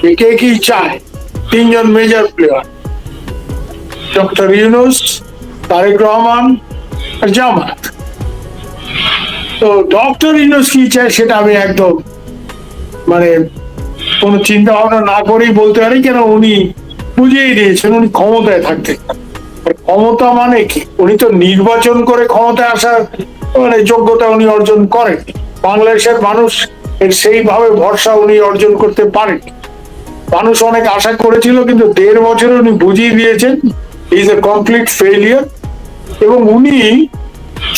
যে কে কি চায়। তিনজন major player, doctor Yunus, Tarique Rahman আর জামাত। তো ডক্টর ইউনূস কি চায় সেটা আমি একদম মানে কোনো চিন্তা ভাবনা না করেই বলতে পারি, কেন উনি বুঝিয়ে দিয়েছেন উনি ক্ষমতায় থাকতে চান। ক্ষমতা মানে কি, উনি তো নির্বাচন করে ক্ষমতায় আসার মানে যোগ্যতা উনি অর্জন করেন। বাংলাদেশের মানুষ এর সেইভাবে ভরসা উনি অর্জন করতে পারেন। মানুষ অনেক আশা করেছিল, কিন্তু 1.5 বছরে উনি বুঝিয়ে দিয়েছেন ইজ এ কমপ্লিট ফেলিয়ার। এবং উনি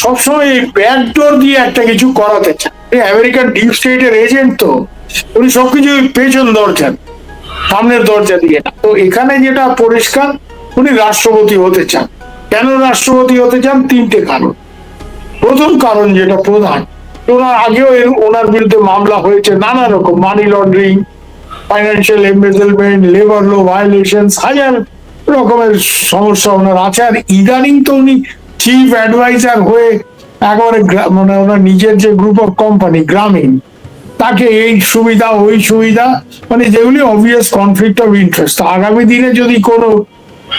সবসময় এই ব্যাকডোর দিয়ে একটা কিছু করাতে চান। আমেরিকান ডিপ স্টেটের এজেন্ট, তো উনি সবকিছু পেছন দরজা, সামনের দরজা দিয়ে না। তো এখানে যেটা পরিষ্কার, উনি রাষ্ট্রপতি হতে চান। কেন রাষ্ট্রপতি হতে চান? 3টে কারণ। প্রথম কারণ যেটা প্রধান, ওনার আগেও ওনার বিরুদ্ধে মামলা হয়েছে নানা রকম, money laundering, financial embezzlement, labour law violation, হাজার রকমের সমস্যা ওনার আছে। আর ইদানিং তো উনি চিফ অ্যাডভাইজার হয়ে একেবারে মানে ওনার নিজের যে গ্রুপ অফ কোম্পানি গ্রামীণ, তাকে এই সুবিধা ওই সুবিধা, মানে যেগুলি অবভিয়াস কনফ্লিক্ট অফ ইন্টারেস্ট। আগামী দিনে যদি কোনো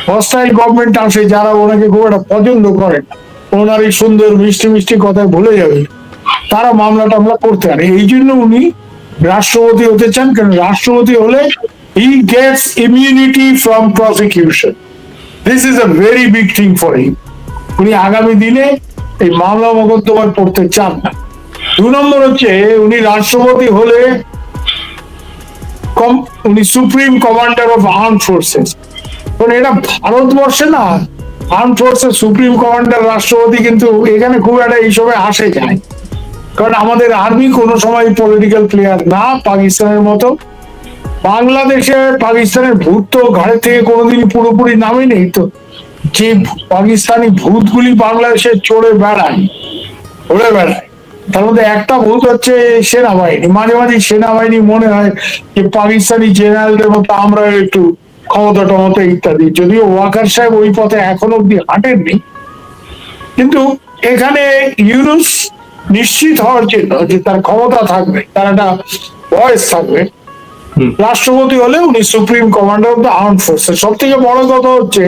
হস্টাইল গভর্নমেন্ট আসে যারা ওনাকে খুব একটা পছন্দ করে না, ওনার এই সুন্দর মিষ্টি মিষ্টি কথায় ভুলে যাবে, তারা মামলা টামলা করতে পারে। এই জন্য উনি রাষ্ট্রপতি হতে চান। কারণ রাষ্ট্রপতি হলে he gets immunity from prosecution. This is a very big thing for him. উনি আগামী দিনে এই মামলা মোকদ্দমা পড়তে চান না। 2 নম্বর হচ্ছে, উনি রাষ্ট্রপতি হলে উনি supreme commander of arm forces. এটা ভারতবর্ষে না, আর্ম ফোর্সের সুপ্রিম কমান্ডার রাষ্ট্রপতি কিন্তু এখানে খুব একটা এইসবে আসে যায়। কারণ আমাদের আর্মি কোনো সময় পলিটিক্যাল প্লেয়ার না, পাকিস্তানের মতো। বাংলাদেশে পাকিস্তানের ভূত তো ঘাড়ে থেকে কোনোদিন পুরোপুরি নামে নেই। তো যে পাকিস্তানি ভূতগুলি বাংলাদেশে চড়ে বেড়ায়, উড়ে বেড়ায়, তার মধ্যে একটা ভূত হচ্ছে সেনাবাহিনী। মাঝে মাঝে সেনাবাহিনী মনে হয় যে পাকিস্তানি জেনারেলদের মতো আমরা একটু ক্ষমতা টমতা ইত্যাদি, যদিও ওয়াকার সাহেব ওই পথে এখনো অব্দি হাঁটেননি। কিন্তু এখানে ইউনূস নিশ্চিত হওয়ার জন্য যে তার ক্ষমতা থাকবে, তার একটা ভয়েস থাকবে, রাষ্ট্রপতি হলে উনি supreme commander of the arm forces. সব থেকে বড় কথা হচ্ছে,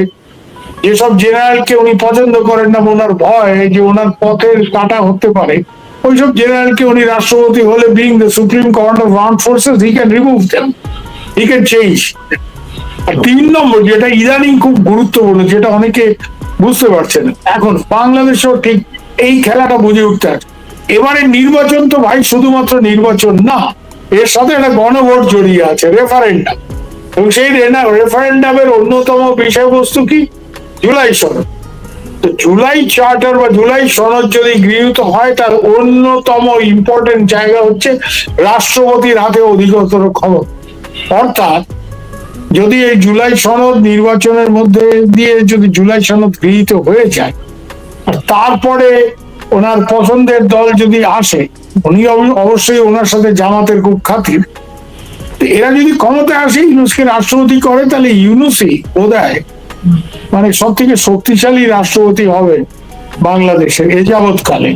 যেসব জেনারেলকে উনি পছন্দ করেন না, ওনার ভয় যে ওনার পথের কাটা হতে পারে, ওইসব জেনারেলকে উনি রাষ্ট্রপতি হলে, being the supreme commander of arm forces, he can remove them, he can change. আর 3 নম্বর যেটা ইদানিং খুব গুরুত্বপূর্ণ, যেটা অনেকে বুঝতে পারছে না, এখন বাংলাদেশেও ঠিক এই খেলাটা বুঝে উঠতে আছে। এবারে নির্বাচন তো ভাই শুধুমাত্র নির্বাচন না, এর সাথে একটা গণভোট জড়িয়ে আছে, রেফারেন্ডাম। এবং সেই রেফারেন্ডামের অন্যতম বিষয়বস্তু কি? জুলাই সনদ। তো জুলাই চার্টার বা জুলাই সনদ যদি গৃহীত হয়, তার অন্যতম ইম্পর্টেন্ট জায়গা হচ্ছে রাষ্ট্রপতির হাতে অধিকতর ক্ষমতা। অর্থাৎ যদি এই জুলাই সনদ নির্বাচনের মধ্যে দিয়ে যদি জুলাই সনদ গৃহীত হয়ে যায়, আর তারপরে ওনার পছন্দের দল যদি আসে, উনি অবশ্যই ওনার সাথে জামাতের খুব খাতির, এরা যদি ক্ষমতায় আসে ইউনূসকে রাষ্ট্রপতি করে, তাহলে ইউনূসই বোধহয় মানে সব থেকে শক্তিশালী রাষ্ট্রপতি হবে বাংলাদেশের এ যাবৎকালে।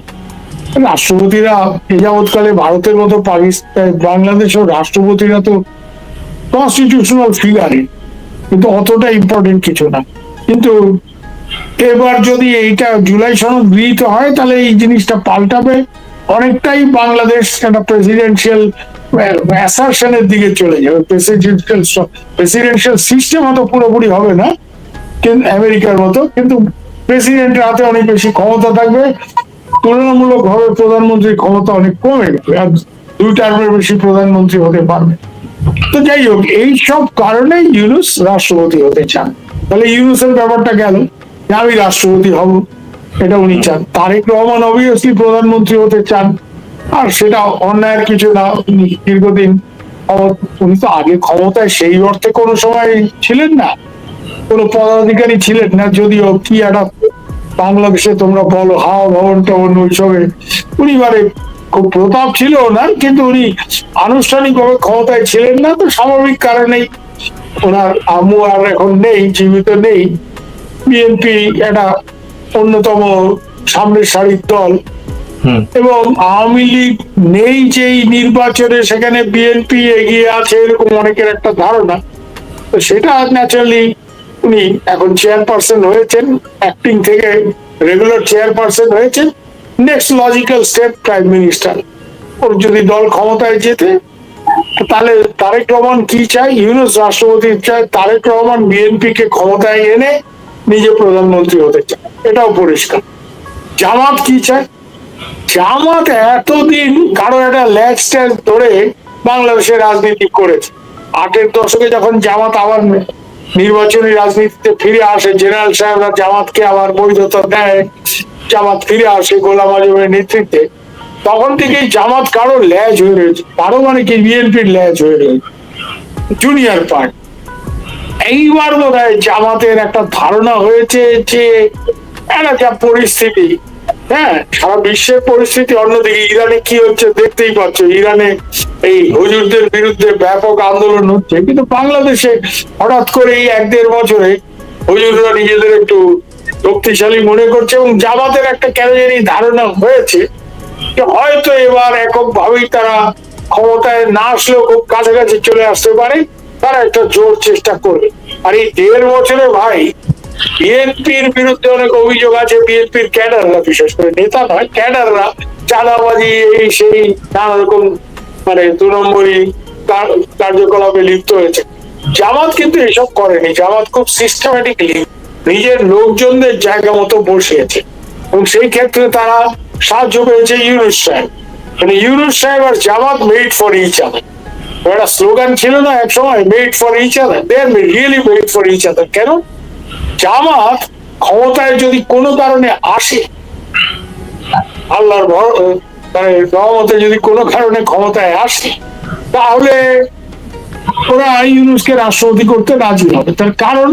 রাষ্ট্রপতিরা এ যাবৎকালে ভারতের মতো পাকিস্তান, বাংলাদেশের রাষ্ট্রপতিরা তো কনস্টিটিউশনাল ফিগারই, কিন্তু অতটা ইম্পর্টেন্ট কিছু না। কিন্তু এবার যদি এইটা জুলাই সনদ গৃহীত হয়, তাহলে এই জিনিসটা পাল্টাবে অনেকটাই। বাংলাদেশ একটা প্রেসিডেন্সিয়াল অ্যাসারশনের দিকে চলে যাবে। প্রেসিডেন্সিয়াল সিস্টেম হয়তো পুরোপুরি হবে না কিন্তু আমেরিকার মতো, কিন্তু প্রেসিডেন্টের হাতে অনেক বেশি ক্ষমতা থাকবে। তুলনামূলক ভাবে প্রধানমন্ত্রীর ক্ষমতা অনেক কমে যাবে, আর 2 টার্মের বেশি প্রধানমন্ত্রী হতে পারবে। তো যাই হোক, এই সব কারণে ইউনূস রাষ্ট্রপতি হতে চান। তাহলে ইউনূসের ব্যাপারটা গেল, আমি রাষ্ট্রপতি হব, এটা উনি চান। তারেক রহমান অবভিয়াসলি প্রধানমন্ত্রী হতে চান, আর সেটা অন্যায়ের কিছু না। উনি দীর্ঘদিন, উনি তো আগে ক্ষমতায় সেই অর্থে কোনো সময় ছিলেন না, কোনো পদাধিকারী ছিলেন না, যদিও কি একটা বাংলাদেশে তোমরা বলো হাওয়া ভবন টবন ওইসবে উনি মানে খুব প্রতাপ ছিল ওনার, কিন্তু উনি আনুষ্ঠানিকভাবে ক্ষমতায় ছিলেন না। তো স্বাভাবিক কারণেই ওনার আম্মু আর এখন নেই, জীবিত নেই। বিএনপি একটা অন্যতম সামনের সারির দল, এবং আওয়ামী লীগ নেই যেই নির্বাচনে সেখানে বিএনপি এগিয়ে আছে এরকম অনেকের একটা ধারণা। তো সেটা ন্যাচারালি উনি এখন চেয়ারপারসন হয়েছেন, অ্যাক্টিং থেকে রেগুলার চেয়ারপারসন হয়েছেন, next logical step prime minister. ওর যদি দল ক্ষমতায় যেতে তাহলে তারেক রহমান কি চায়, ইউনূস রাষ্ট্রপতি চায়, তারেক রহমান বিএনপি কে ক্ষমতায় এনে নিজে প্রধানমন্ত্রী হতে চায়, এটাও পরিষ্কার। জামাত কি চায়? জামাত এতদিন কারো একটা ল্যাগ স্ট্যান্ড ধরে বাংলাদেশের রাজনীতি করেছে। 8-এর দশকে যখন জামাত আবার নির্বাচনী রাজনীতিতে ফিরে আসে, জেনারেল সাহেবরা জামাতকে আবার বৈধতা দেয়, জামাত ফিরে আসে গোলাম আজমের নেতৃত্বে, তখন থেকেই জামাত কারো ল্যাজ হয়ে রয়েছে, কারো মানে কি বিএনপির ল্যাজ হয়ে রয়েছে, জুনিয়র পার্ট। এইবার বোধ হয় জামাতের একটা ধারণা হয়েছে যে একটা যা পরিস্থিতি, হ্যাঁ সারা বিশ্বের পরিস্থিতি, অন্যদিকে ইরানে কি হচ্ছে দেখতেই পাচ্ছ, ইরানে এই হুজুরদের বিরুদ্ধে ব্যাপক আন্দোলন হচ্ছে, কিন্তু বাংলাদেশে হঠাৎ করে এই 1-1.5 বছরে হুজুররা নিজেদের একটু শক্তিশালী মনে করছে এবং জামাতের একটা কেন জানি ধারণা হয়েছে যে হয়তো এবার এককভাবেই তারা ক্ষমতায় না আসলেও খুব কাছাকাছি চলে আসতে পারে, তারা একটা জোর চেষ্টা করবে। আর এই 1.5 বছরে ভাই বিএনপির বিরুদ্ধে অনেক অভিযোগ আছে, বিএনপির ক্যাডাররা, বিশেষ করে নেতা নয় ক্যাডাররা চাঁদাবাজি এই সেই নানা রকম মানে 2 নম্বরই কার্যকলাপে লিপ্ত হয়েছে। জামাত কিন্তু এসব করেনি, জামাত খুব সিস্টেম্যাটিকলি নিজের লোকজনদের জায়গা মতো বসিয়েছে এবং সেই ক্ষেত্রে তারা সাহায্য পেয়েছে ইউনূস সাহেব। মানে ইউনূস সাহেব আর Jamaat made for each other. একটা স্লোগান ছিল না এক সময়, made for each other, they are really made for each other. কেন? জামাত ক্ষমতায় যদি কোনো কারণে আসে, আল্লাহর মানে রহমতে যদি কোনো কারণে ক্ষমতায় আসে, তাহলে ওরা ইউনূসকে রাষ্ট্রপতি করতে রাজি হবে। তার কারণ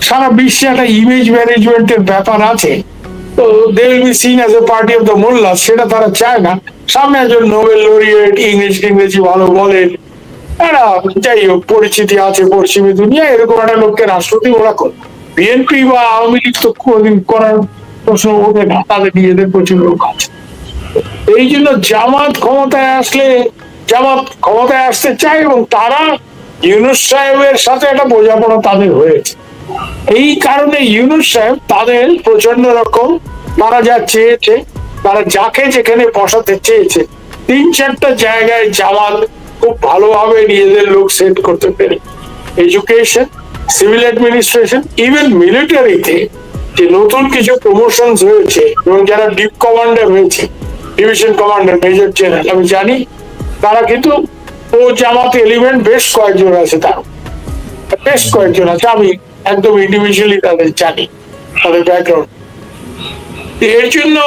সারা বিশ্বে একটা ইমেজ ম্যানেজমেন্টের ব্যাপার আছে, তো they will be seen as a party of the মোল্লা, সেটা তারা চায় না। সামনে একজন নোবেল লরিয়েট, ইংরেজি ভালো বলেন, একটা যাই হোক পরিচিতি আছে পশ্চিমী দুনিয়া, এরকম একটা লোককে রাষ্ট্রপতি ওরা করে। বিএনপি বা আওয়ামী লীগ তো কোনদিন করার প্রশ্ন ওঠে না, তাদের নিজেদের প্রচুর লোক আছে। এই জন্য জামাত ক্ষমতায় আসতে চায় এবং তারা ইউনূস সাহেবের সাথে একটা বোঝাপড়া তাদের হয়েছে। এই কারণে ইউনূস সাহেব তাদের প্রচন্ড রকম, তারা যা চেয়েছে, তারা যাকে যেখানে বসাতে চেয়েছে, 3-4টা জায়গায় জামাত খুব ভালোভাবে নিজেদের লোক সেট করতে পেরে। এডুকেশন, সিভিল অ্যাডমিনিস্ট্রেশন, ইভেন মিলিটারিতে যে নতুন কিছু প্রমোশন হয়েছে এবং যারা ডিপ কমান্ডার হয়েছে, ডিভিশন কমান্ডার, মেজর জেনারেল, আমি জানি তারা কিন্তু ও জামাত এলিমেন্ট বেশ কয়েকজন আছে, আমি একদম ইন্ডিভিজুয়ালি তাদের জানি, তাদের ব্যাকগ্রাউন্ড। এর জন্য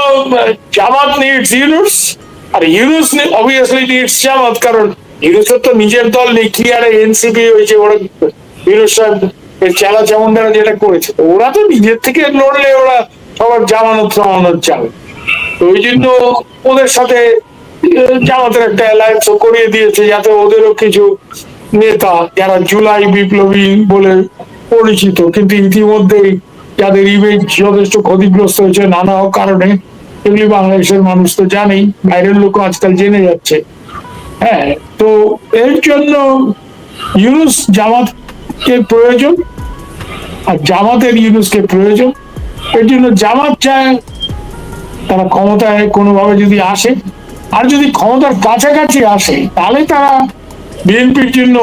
জামাত নিডস ইউনূস, আর ইউনূস অবভিয়াসলি নিডস জামাত, কারণ ইউনূসের তো নিজের দল নেই, কি আর এনসিপি হয়েছে, ওরা ইউনূস সাহেব চেলা চামুন্ডারা যেটা করেছে, ওরা তো নিজের থেকে লড়লে ওরা সবার জামানত যাবে। ওই জন্য ওদের সাথে জামাতের একটা অ্যালায়েন্স করিয়ে দিয়েছে, যাতে ওদেরও কিছু নেতা যারা জুলাই বিপ্লবী বলে পরিচিত, কিন্তু ইতিমধ্যেই যাদের ইমেজ যথেষ্ট ক্ষতিগ্রস্ত হয়েছে নানা কারণে, এগুলি বাংলাদেশের মানুষ তো জানেই, বাইরের লোক আজকাল জেনে যাচ্ছে। হ্যাঁ, তো এর জন্য ইউনূস জামাতকে প্রয়োজন আর জামাতের ইউনূসকে প্রয়োজন। এর জন্য জামাত চায় তারা ক্ষমতায় কোনোভাবে যদি আসে, আর যদি ক্ষমতার কাছাকাছি আসে তাহলে তারা বিএনপির জন্য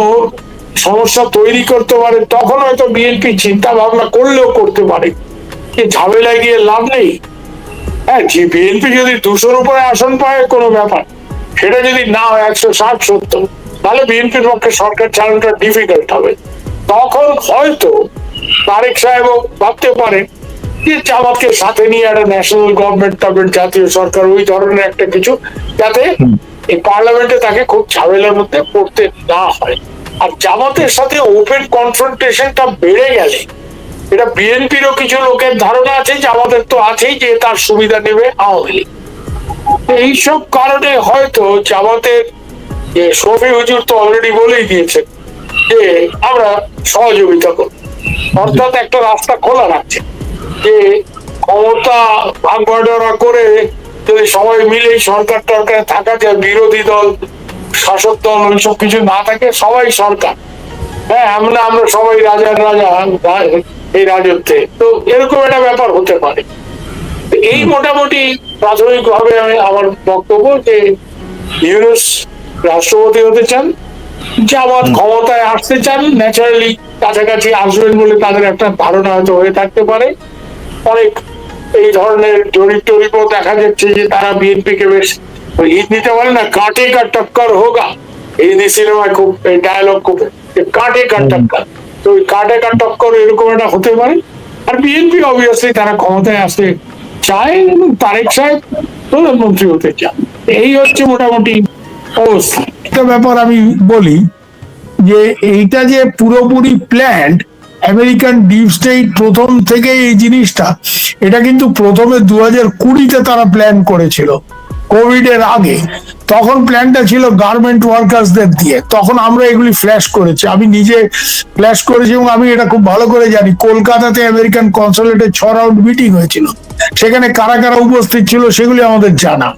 সমস্যা তৈরি করতে পারে। তখন হয়তো বিএনপি চিন্তা ভাবনা করলেও করতে পারে ঝামেলায় গিয়ে লাভ নেই। হ্যাঁ, যে বিএনপি যদি 200-র উপরে আসন পায় কোনো ব্যাপার, সেটা যদি না হয় 160-70, তাহলে বিএনপির পক্ষে সরকার চালানোটা ডিফিকাল্ট হবে। তখন হয়তো তারেক সাহেবও ভাবতে পারেন যে জামাতকে সাথে নিয়ে একটা ন্যাশনাল গভর্নমেন্ট, তারপর জাতীয় সরকার, ওই ধরনের একটা কিছু, যাতে এই পার্লামেন্টে তাকে খুব ঝামেলার মধ্যে পড়তে না হয়। আর জামাতের সাথে ওপেন কনফ্রন্টেশনটা বেড়ে গেলে, এটা বিএনপিরও কিছু লোকের ধারণা আছে, জামাতের তো আছেই, যে তার সুবিধা নেবে আওয়ামী লীগ। এইসব কারণে হয়তো জামাতের শফি হুজুর তো অলরেডি বলেই দিয়েছেন যে আমরা সহযোগিতা করব, অর্থাৎ একটা রাস্তা খোলা রাখছে যে ক্ষমতা ভাগ বাটোয়ারা করে যদি সবাই মিলে সরকার টরকারে থাকা যায়, বিরোধী দল শাসক দল ওইসব কিছু না থাকে, সবাই সরকার, হ্যাঁ আমরা সবাই রাজার রাজা এই রাজত্বে, তো এরকম একটা ব্যাপার হতে পারে। এই মোটামুটি প্রাথমিক ভাবে আমি আমার বক্তব্য যে ইউনূস রাষ্ট্রপতি হতে চান, জামাত ক্ষমতায় আসতে চান, ন্যাচারালি কাছাকাছি আসবেন বলে তাদের একটা ধারণা হয়তো হয়ে থাকতে পারে। অনেক এই ধরনের জরিপ টরিপও দেখা যাচ্ছে যে তারা বিএনপি কে বেশ, হিন্দিতে বলে না কাঁটে কা টক্কর হোগা, হিন্দি সিনেমায় খুব ডায়লগ খুব কাঁটে কা টক্কর, তো ওই কাঁটে কা টক্কর এরকম একটা হতে পারে। আর বিএনপি অবভিয়াসলি তারা ক্ষমতায় আসতে চায় এবং তারেক সাহেব প্রধানমন্ত্রী হতে চান। এই হচ্ছে মোটামুটি অবস্থা। একটা ব্যাপার আমি বলি যে এইটা যে পুরোপুরি প্ল্যান্ড, আমেরিকান ডিপ স্টেট প্রথম থেকে এই জিনিসটা, এটা কিন্তু প্রথমে 2020-তে তারা প্ল্যান করেছিল কোভিড এর আগে। তখন প্ল্যানটা ছিল গার্মেন্ট ওয়ার্কার্সদের দিয়ে, তখন আমরা এগুলি ফ্ল্যাশ করেছি, আমি নিজে ফ্ল্যাশ করেছি এবং আমি এটা খুব ভালো করে জানি। কলকাতাতে আমেরিকান কনসুলেটে 6 রাউন্ড মিটিং হয়েছিল, সেখানে কারা কারা উপস্থিত ছিল সেগুলি আমাদের জানা।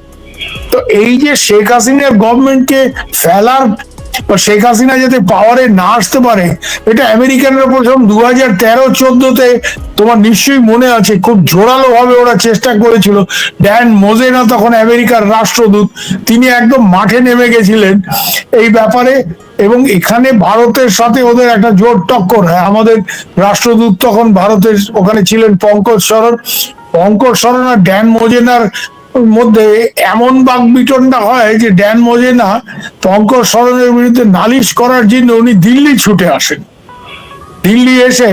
তো এই যে শেখ হাসিনার গভর্নমেন্টকে ফেলার বা শেখ হাসিনা যাতে পাওয়ারে না আসতে পারে, এটা আমেরিকানরা প্রথম 2013-14-তে তোমার নিশ্চয়ই মনে আছে খুব জোরালো ভাবে ওরা চেষ্টা করেছিল। ড্যান মোজেনা তখন আমেরিকার রাষ্ট্রদূত, তিনি একদম মাঠে নেমে গেছিলেন এই ব্যাপারে, এবং এখানে ভারতের সাথে ওদের একটা জোর টক্কর হয়। আমাদের রাষ্ট্রদূত তখন ভারতের ওখানে ছিলেন পঙ্কজ সরন আর ড্যান মোজেনার মধ্যে এমন বাকবিতণ্ডা হয় যে ড্যান মোজেনা পঙ্কজ সরনের বিরুদ্ধে নালিশ করার জন্য উনি দিল্লি ছুটে আসেন। দিল্লি এসে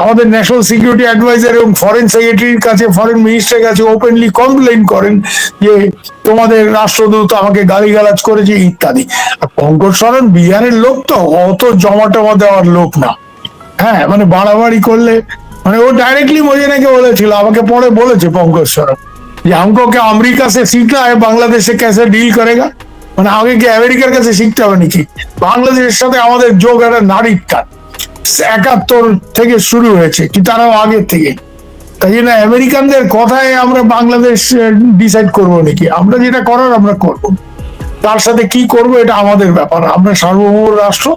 আমাদের ন্যাশনাল সিকিউরিটি অ্যাডভাইজার এবং ফরেন সেক্রেটারির কাছে, ফরেন মিনিস্টারের কাছে ওপেনলি কমপ্লেইন করেন যে তোমাদের রাষ্ট্রদূত আমাকে গালিগালাজ করেছে ইত্যাদি। আর পঙ্কজ সরন বিহারের লোক, তো অত জমা টমা দেওয়ার লোক না, হ্যাঁ মানে বাড়াবাড়ি করলে, মানে ও ডাইরেক্টলি মোজেনাকে বলেছিল, আমাকে পরে বলেছে পঙ্কজ সরন যে हमको क्या अमेरिका से सीखना है बांग्लादेश से कैसे डील करेगा, মানে আগে কি আমেরিকার কাছে শিখতে হবে নাকি? বাংলাদেশের সাথে আমাদের যোগ একটা নারীর টান 71 থেকে শুরু হয়েছে, কি তারাও আগের থেকে। তাই জন্য আমেরিকানদের কথায় আমরা বাংলাদেশ ডিসাইড করবো নাকি? আমরা যেটা করার আমরা করবো, তার সাথে কি করব এটা আমাদের ব্যাপার, আমরা সার্বভৌম রাষ্ট্র,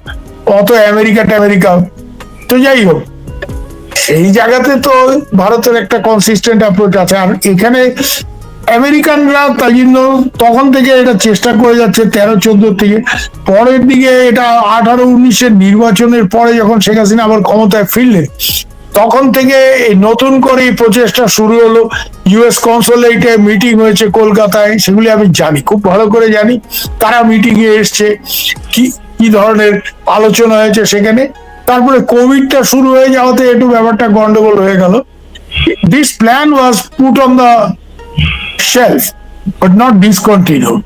অত আমেরিকা। তো যাই হোক, এই জায়গাতে তো ভারতের একটা কনসিস্টেন্ট অ্যাপ্রোচ আছে। আর এখানে আমেরিকানরা তাই জন্য তখন থেকে এটা চেষ্টা করে যাচ্ছে 13-14 থেকে, পরের দিকে এটা 18-19-এর নির্বাচনের পরে যখন শেখ হাসিনা আবার ক্ষমতায় ফিরলেন, তখন থেকে এই নতুন করে এই প্রচেষ্টা শুরু হলো। ইউএস কনসুলেটে মিটিং হয়েছে কলকাতায়, সেগুলি আমি জানি, খুব ভালো করে জানি কারা মিটিং এ এসছে, কি ধরনের আলোচনা হয়েছে সেখানে। তারপরে কোভিডটা শুরু হয়ে যাওয়াতে একটু ব্যাপারটা গন্ডগোল হয়ে গেল। This plan was put on the shelf but not discontinued.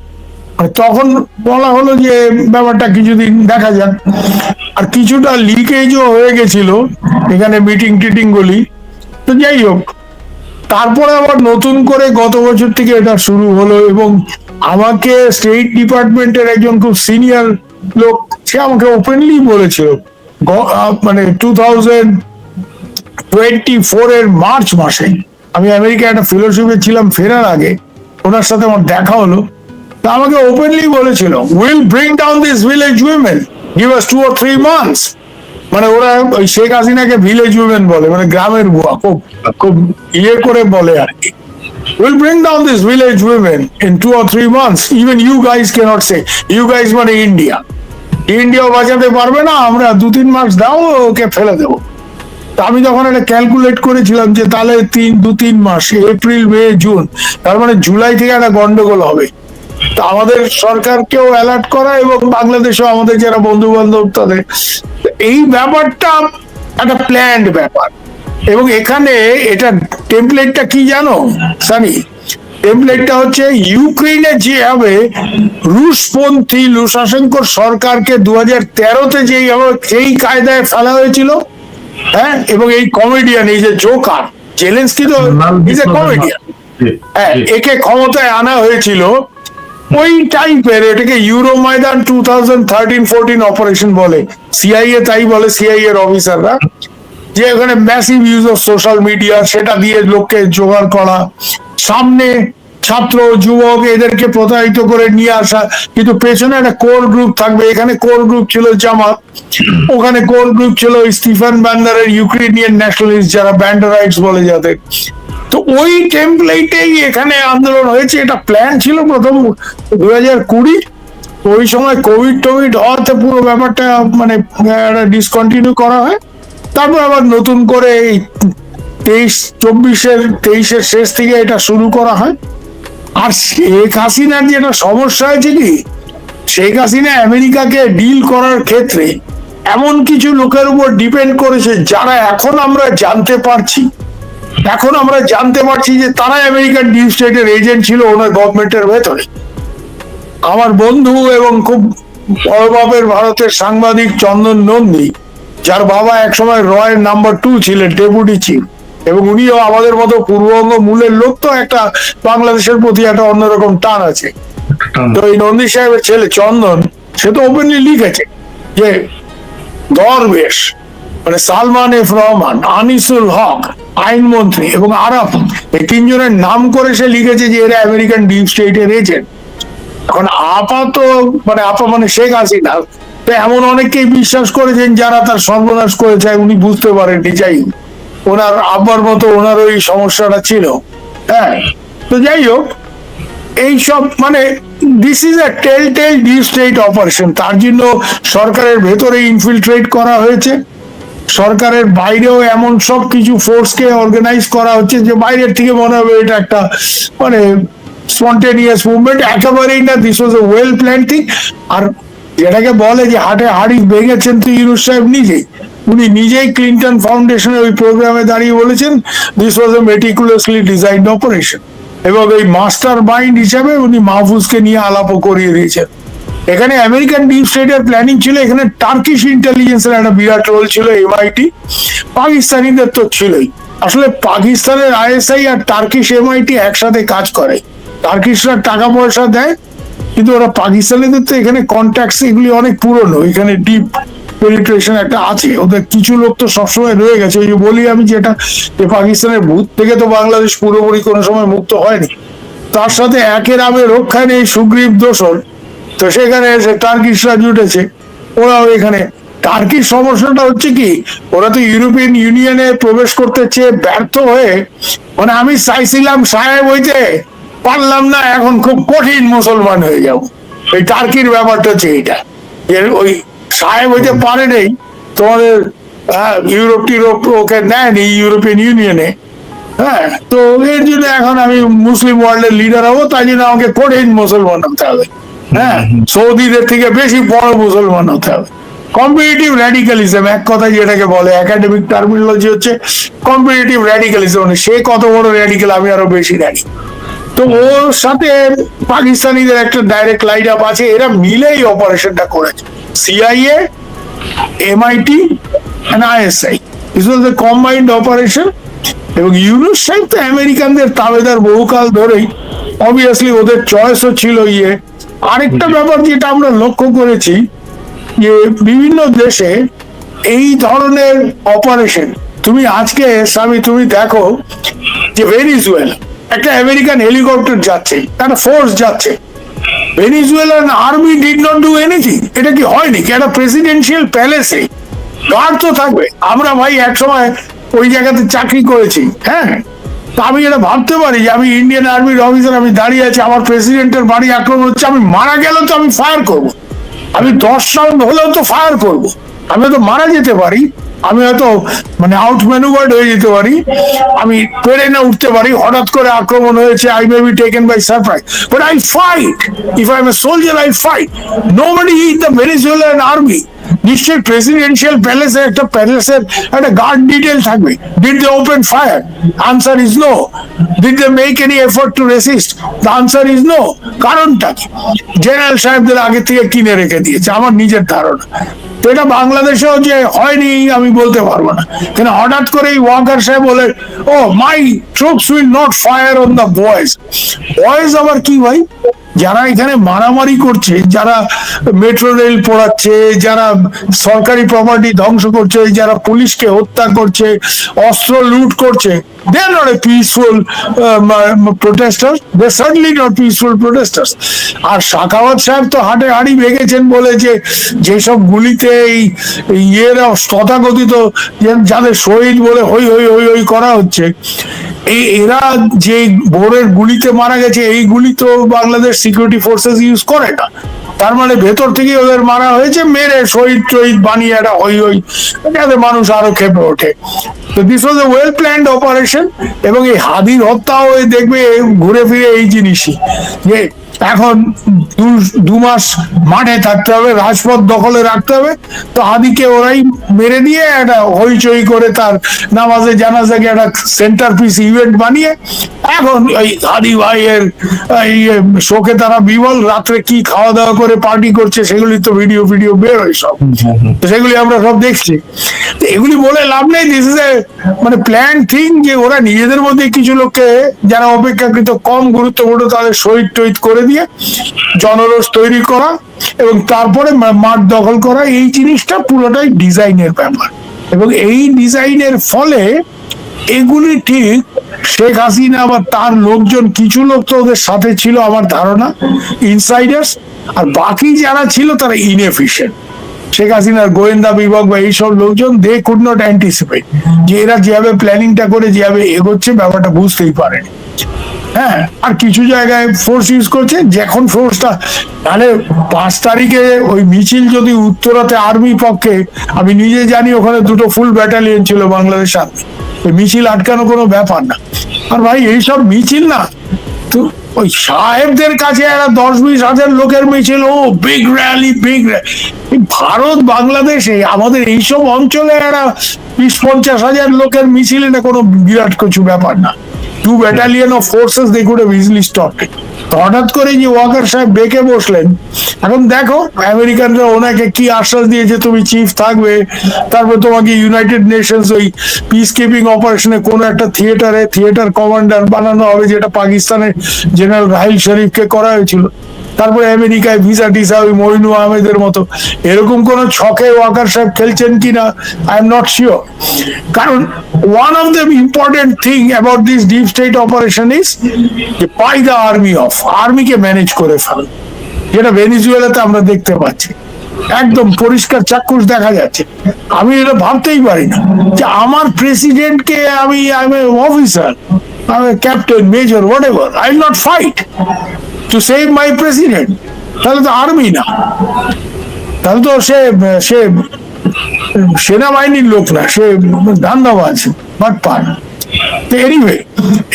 তখন বলা হলো যে ব্যাপারটা কিছুদিন দেখা যাক, আর কিছুটা লিকেজও হয়ে গেছিল এখানে মিটিং টিটিং গুলি। তো যাই হোক, তারপরে আবার নতুন করে গত বছর থেকে এটা শুরু হলো, এবং আমাকে স্টেট ডিপার্টমেন্টের একজন খুব সিনিয়র লোক, সে আমাকে ওপেনলি বলেছিল, মানে 2024-এর মার্চ মাসে, আমি আমেরিকা একটা ফেলোশিপে ছিলাম, ফেরার আগে ওনার সাথে আমার দেখা হলো, তা আমাকে ওপেনলি বলেছিল will bring down this village women, give us 2 or 3 months। মানে ওরা ওই শেখ হাসিনাকে ভিলেজ উইমেন বলে, মানে গ্রামের বুয়া, খুব খুব ইয়ে করে বলে আর কি। We'll bring down these village women in 2 or 3 months. Even you guys cannot say. You guys মানে ইন্ডিয়া বাঁচাতে পারবে না, আমরা 2-3 মাস দাও, ওকে ফেলে দেবো। আমি তখন একটা ক্যালকুলেট করেছিলাম যে তাহলে 2-3 মাস, এপ্রিল মে জুন, তার মানে জুলাই থেকে একটা গন্ডগোল হবে। তা আমাদের সরকারকেও অ্যালার্ট করা এবং বাংলাদেশেও আমাদের যারা বন্ধু বান্ধব তাদের, এই ব্যাপারটা একটা প্ল্যান্ড ব্যাপার। এবং এখানে এটা টেমপ্লেটটা কি জানো সানি? টেমপ্লেটটা হচ্ছে ইউক্রেনে যেভাবে রুশপন্থী লুকাশেঙ্কোর সরকারকে 2013-তে যেই কায়দায় ফেলা হয়েছিল, হ্যাঁ, এবং এই কমেডিয়ান, এই যে জোকার জেলেনস্কি, তো ইজ এ কমেডিয়ান, হ্যাঁ, একে ক্ষমতায় আনা হয়েছিল ওই টাইপের। এটাকে ইউরো ময়দান 2013-14 অপারেশন বলে, সিআইএ তাই বলে, সিআইএ এর অফিসাররা, যে ওখানে massive use of social media, সেটা দিয়ে লোককে জোগাড় করা, সামনে ছাত্র যুবক এদেরকে প্রতারিত করে নিয়ে আসা, কিন্তু পেছনে একটা কোর গ্রুপ থাকবে। এখানে কোর গ্রুপ ছিল জামাত, ওখানে কোর গ্রুপ ছিল স্টিফেন ব্যান্ডারের ইউক্রেনিয়ান ন্যাশনালিস্ট, যারা ব্যান্ডারাইটস বলে যাদের। তো ওই টেমপ্লেটেই এখানে আন্দোলন হয়েছে। এটা প্ল্যান ছিল প্রথম 2020, ওই সময় কোভিড হওয়াতে পুরো ব্যাপারটা মানে ডিসকন্টিনিউ করা হয়। তারপর আবার নতুন করে 23-24-23-এর শেষ থেকে এটা শুরু করা হয়। আর শেখ হাসিনার যেটা সমস্যা হয়েছে কি, শেখ হাসিনা আমেরিকাকে ডিল করার ক্ষেত্রে এমন কিছু লোকের উপর ডিপেন্ড করেছে যারা এখন আমরা জানতে পারছি যে তারা আমেরিকান ডিপ স্টেটের এজেন্ট ছিল ওনার গভর্নমেন্টের ভেতরে। আমার বন্ধু এবং খুব বড় বাপের ভারতের সাংবাদিক চন্দন নন্দী, যার বাবা একসময় রয়ের নাম্বার 2 ছিলেন, ডেপুটি চিফ, এবং উনিও আমাদের মতো পূর্ববঙ্গ মূলের লোক, তো একটা বাংলাদেশের প্রতি একটা অন্যরকম টান আছে। তো এই নন্দী সাহেবের ছেলে চন্দন, সে তো ওপেনলি লিখেছে যে দরবেশ মানে সালমান এফ রহমান, আনিসুল হক আইনমন্ত্রী এবং আরাফ, এই তিনজনের নাম করে সে লিখেছে যে এরা আমেরিকান ডিপ স্টেটের এজেন্ট। এখন আপা মানে শেখ হাসিনা তো এমন অনেককেই বিশ্বাস করেছেন যারা তার সর্বনাশ করেছে, উনি বুঝতে পারেননি। যাই হোক, ওনার আব্বার মতো ওনার ওই সমস্যাটা ছিল। হ্যাঁ, তো যাই হোক, এইসব মানে this is a tale deep state operation. তার জন্য সরকারের ভেতরে ইনফিলট্রেট করা হয়েছে, সরকারের বাইরেও এমন সব কিছু ফোর্সকে অর্গানাইজ করা হচ্ছে যে বাইরের থেকে মনে হবে এটা একটা মানে স্পন্টেনিয়াস মুভমেন্ট। একেবারেই না, this was a well plan thing. আর যেটাকে বলে যে হাটে হাড়ি ভেঙেছেন তো ইউনুস সাহেব নিজেই, উনি নিজেই ক্লিন্টন ফাউন্ডেশনের ওই প্রোগ্রামে দাঁড়িয়ে বলেছেন this was A meticulously designed operation, এবং এই মাস্টার মাইন্ড হিসাবে উনি মাহফুজকে নিয়ে আলাপও করিয়ে দিয়েছেন। এখানে আমেরিকান ডিপ স্টেটের প্ল্যানিং ছিল, এখানে টার্কিশ ইন্টেলিজেন্সের একটা বিরাট রোল ছিল, MIT, পাকিস্তানিদের তো ছিলই। আসলে পাকিস্তানের ISI আর টার্কিশ MIT একসাথে কাজ করে। টার্কিশরা টাকা পয়সা দেয়, কিন্তু ওরা পাকিস্তানিদের তো এখানে কন্ট্যাক্টস এগুলি অনেক পুরনো, এখানে ডিপ পেনিট্রেশন একটা আছে ওদের। কিছু লোক তো সবসময় রয়ে গেছে। ওই যে বলি আমি যেটা, যে পাকিস্তানের ভূত থেকে তো বাংলাদেশ পুরোপুরি কোনো সময় মুক্ত হয়নি। তার সাথে একের আবে রক্ষা নেই সুগ্রীব দোসর, তো সেখানে এসে টার্কিশরা জুটেছে। ওরাও এখানে, টার্কির সমস্যাটা হচ্ছে কি, ওরা তো ইউরোপিয়ান ইউনিয়নে প্রবেশ করতে চেয়ে ব্যর্থ হয়ে, মানে আমি চাইছিলাম সাহেব হইতে পারলাম না, এখন খুব কঠিন মুসলমান হয়ে যাবো। এই টার্কির ব্যাপারটা হচ্ছে এইটা, ওই সাহেব হইতে পারে নেই তোমাদের ইউরোপ ওকে নেয়নি ইউরোপিয়ান ইউনিয়নে। হ্যাঁ, তো এর জন্য এখন আমি মুসলিম ওয়ার্ল্ডের লিডার হবো, তাই জন্য আমাকে কঠিন মুসলমান হতে হবে। হ্যাঁ, সৌদিদের থেকে বেশি বড় মুসলমান হতে হবে। কম্পিটিটিভ র্যাডিক্যালিজম এক কথায় যেটাকে বলে, একাডেমিক টার্মিনোলজি হচ্ছে কম্পিটিটিভ র্যাডিক্যালিজম। মানে সে কত বড় র্যাডিক্যাল, আমি আরো বেশি র্যাডি। তো ওর সাথে পাকিস্তানিদের একটা ডাইরেক্ট লাইন আপ আছে, এরা মিলেই অপারেশনটা করেছে। CIA, MIT and ISI, this was a combined operation। এবং ইউনুস সাহেব তো আমেরিকানদের তাবেদার বহুকাল ধরেই, অবভিয়াসলি ওদের চয়েসও ছিল। আরেকটা ব্যাপার যেটা আমরা লক্ষ্য করেছি, যে বিভিন্ন দেশে এই ধরনের অপারেশন, তুমি আজকে স্বামী তুমি দেখো যে ভেনিজুয়েলা একটা আমেরিকান হেলিকপ্টার যাচ্ছে, একটা ফোর্স যাচ্ছে, ভেনিজুয়েলান army did not do anything. এটা কি হয়নি কি একটা প্রেসিডেন্সিয়াল প্যালেসে গার্ড তো থাকবে? আমরা ভাই এক সময় ওই জায়গাতে চাকরি করেছি। হ্যাঁ, তা আমি এটা ভাবতে পারি যে আমি ইন্ডিয়ান আর্মির অফিসার, আমি দাঁড়িয়ে আছি, আমার প্রেসিডেন্টের বাড়ি আক্রমণ হচ্ছে, আমি মারা গেলেও তো আমি ফায়ার করব, আমি 10 রাউন্ড হলেও তো ফায়ার করব, আমি তো মারা যেতে পারি, আমি হয়তো মানে আউট ম্যানুভার্ড হয়ে যেতে পারি, আমি পেরে না উঠতে পারি, হঠাৎ করে আক্রমণ হয়েছে, I may be taken by surprise, but I fight. If I am a soldier I fight. Nobody in the Venezuelan army, নিশ্চয়ই প্রেসিডেন্সিয়াল প্যালেসের একটা গার্ড ডিটেল থাকবে। Did they open fire? Answer is no. Did they make any effort to resist? The answer is no. কারণটা কি? General সাহেবদের আগে থেকে কিনে রেখে দিয়েছে, আমার নিজের ধারণা। তো এটা বাংলাদেশেও যে হয়নি আমি বলতে পারবো না, কেন হঠাৎ করে ওয়াকার সাহেব বলে, oh my troops will not fire on the boys. Boys আবার কি ভাই? যারা এখানে মারামারি করছে, যারা মেট্রো রেল পোড়াচ্ছে, যারা সরকারি প্রপার্টি ধ্বংস করছে, যারা পুলিশকে হত্যা করছে, অস্ত্র লুট করছে, they are not a peaceful protesters, they are certainly not peaceful protesters. আর শাখাওয়াত সাহেব তো হাটে হাড়ি ভেঙেছেন বলে যে যেসব গুলিতে এই ইয়েরা তথাকথিত যাদের শহীদ বলে হই হই হই হই করা হচ্ছে, এরা যে বোরের গুলিতে মারা গেছে, এই গুলি তো বাংলাদেশ সিকিউরিটি ফোর্সেস ইউজ করে না। তার মানে ভেতর থেকে ওদের মারা হয়েছে, মেরে শহীদ টহীদ বানিয়ে একটা হই হই, যাতে মানুষ আরো খেপে ওঠে। তো this was a well planned operation. এবং এই হাদির হত্যাও দেখবে ঘুরে ফিরে এই জিনিসই, যে এখন 2 মাস মাঠে থাকতে হবে, রাজপথ দখলে রাখতে হবে, তো হাদিকে ওরাই মেরে দিয়ে একটা হইচই করে তার নামাজে জানাজাকে একটা সেন্টার পিস ইভেন্ট বানিয়ে এখন ওই হাদি ভাইয়ের শোকে তারা বিবল, রাত্রে কি খাওয়া দাওয়া করে পার্টি করছে সেগুলি তো ভিডিও বের হয় সব, তো সেগুলি আমরা সব দেখছি। তো এগুলি বলে লাভ নেই, দিস ইজ এ মানে প্ল্যান থিং, যে ওরা নিজেদের মধ্যে কিছু লোককে যারা অপেক্ষাকৃত কম গুরুত্বপূর্ণ তাদের শহীদ টহীদ করে দিয়ে জনরোষ তৈরি করা এবং তারপরে মাঠ দখল করা, এই জিনিসটা পুরোটাই ডিজাইনের ব্যাপার। এবং এই ডিজাইনের ফলে এগুলি ঠিক শেখ হাসিনা বা তার লোকজন, কিছু লোক তো ওদের সাথে ছিল আমার ধারণা, ইনসাইডার্স, আর বাকি যারা ছিল তারা ইনএফিশিয়েন্ট। শেখ হাসিনার গোয়েন্দা বিভাগ বা এইসব লোকজন, দে কুড নট অ্যান্টিসিপেট যে এরা যেভাবে প্ল্যানিংটা করে যেভাবে এগোচ্ছে ব্যাপারটা বুঝতেই পারেনি। হ্যাঁ, আর কিছু জায়গায় ফোর্স ইউজ করছে, যখন ফোর্সটা তাহলে 5 তারিখে ওই মিছিল যদি উত্তরাতে আর্মি পক্ষে, আমি নিজে জানি ওখানে 2টো ফুল ব্যাটালিয়ন ছিল বাংলাদেশ আর্মি, ওই মিছিল আটকানো কোনো ব্যাপার না। আর ভাই এইসব মিছিল না তো ওই সাহেবদের কাছে একটা 10-20 হাজার লোকের মিছিল, ও বিগ র্যালি, ভারত বাংলাদেশে আমাদের এইসব অঞ্চলে একটা 20-50 হাজার লোকের মিছিল, এটা কোনো বিরাট কিছু ব্যাপার না। 2 battalion of forces they could have easily stopped it. হঠাৎ করে যে ওয়াকার সাহেব বেঁকে বসলেন, এখন দেখো আমেরিকানরা ওনাকে কি আশ্বাস দিয়েছে, তুমি চিফ থাকবে, তারপর তোমাকে ইউনাইটেড নেশনস ওই পিস কিপিং অপারেশনে কোনো একটা থিয়েটার কমান্ডার বানানো হবে, যেটা পাকিস্তানের জেনারেল রাহিল শরীফকে করা হয়েছিল। তারপরে আমেরিকায় ভিসা টিসা ওই মইনু আহমেদের মতো, এরকম কোন ছকে ওয়াকার সাহেব খেলছেন কিনা আই এম নট শিওর। কারণ one of the important thing about this deep state operation is by the army of, আর্মিকে ম্যানেজ করে ফেল, যেটা ভেনিজুয়েলাতে আমরা দেখতে পাচ্ছি, একদম পরিষ্কার চাক্ষুষ দেখা যাচ্ছে। আমি এটা ভাবতেই পারি না যে আমার প্রেসিডেন্টকে আমি অফিসার, আমি captain, major, what ever, I will not fight to save my president, তাহলে তো আর্মি না, তাহলে তো সে সেনাবাহিনীর লোক না, সে ধান্দাবাজ বাটপার। এনিওয়ে,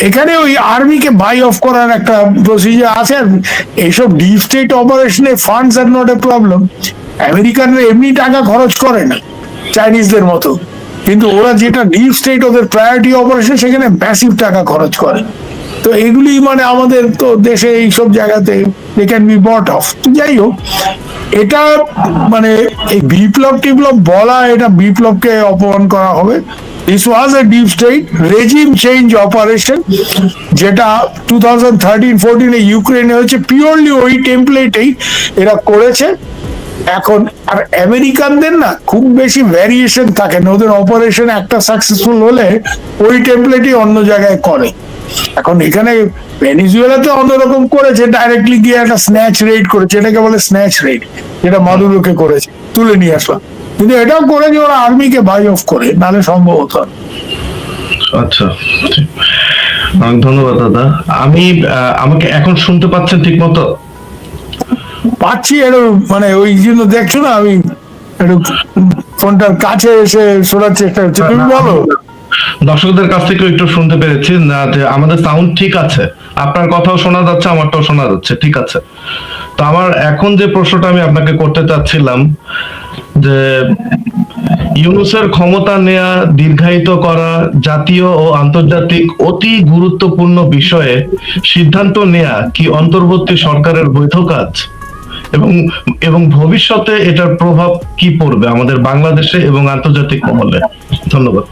এখানে ওই আর্মিকে বাই অফ করার একটা প্রসিজার আছে। এইসব ডিপ স্টেট অপারেশনে funds are not a problem. আমেরিকানরা এমনি টাকা খরচ করে না চাইনিজদের মতো, কিন্তু ওরা যেটা ডিপ স্টেট ওদের প্রায়োরিটি অপারেশন, সেখানে ম্যাসিভ টাকা খরচ করে। তো এগুলি মানে আমাদের তো দেশে এইসব জায়গাতে they can be bought off. তো যাই হোক, এটা মানে এই বিপ্লব টিপ্লব বলা, এটা বিপ্লবকে অপমান করা হবে। This was a deep state regime change operation, যেটা 2013-14 ইউক্রেনে হয়েছে, পিওরলি ওই টেমপ্লেটেই এরা করেছে। এখন আর আমেরিকানদের না খুব বেশি ভ্যারিয়েশন থাকে না, ওদের অপারেশন একটা সাকসেসফুল হলে ওই টেমপ্লেটই অন্য জায়গায় করে। এখন এখানে ভেনিজুয়েলাতে অন্যরকম করেছে, ডাইরেক্টলি গিয়ে একটা স্ন্যাচ রেড করেছে, এটাকে বলে স্ন্যাচ রেড, যেটা মাদুরোকে করেছে, তুলে নিয়ে আসলাম। কিন্তু এটাও করেছে ওরা আর্মিকে বাই অফ করে, নাহলে সম্ভব হতো না। আচ্ছা, অনেক ধন্যবাদ দাদা। আমাকে এখন শুনতে পাচ্ছেন ঠিক মতো? পাচ্ছি, একটু মানে ওই জন্য দেখছো না, আমি একটু ফোনটার কাছে এসে শোনার চেষ্টা হচ্ছে, তুমি বলো। দর্শকদের কাছ থেকে একটু শুনতে পেরেছি না যে আমাদের সাউন্ড ঠিক আছে, আপনার কথাও শোনা যাচ্ছে, আমারটাও শোনা যাচ্ছে, ঠিক আছে। তো আমার এখন যে প্রশ্নটা আমি আপনাকে করতে চাচ্ছিলাম, যে ইউনূসের ক্ষমতা নেয়া, দীর্ঘায়িত করা, জাতীয় ও আন্তর্জাতিক অতি গুরুত্বপূর্ণ বিষয়ে সিদ্ধান্ত নেয়া কি অন্তর্বর্তী সরকারের বৈধ কাজ, এবং ভবিষ্যতে এটার প্রভাব কি পড়বে আমাদের বাংলাদেশে এবং আন্তর্জাতিক মহলে? ধন্যবাদ।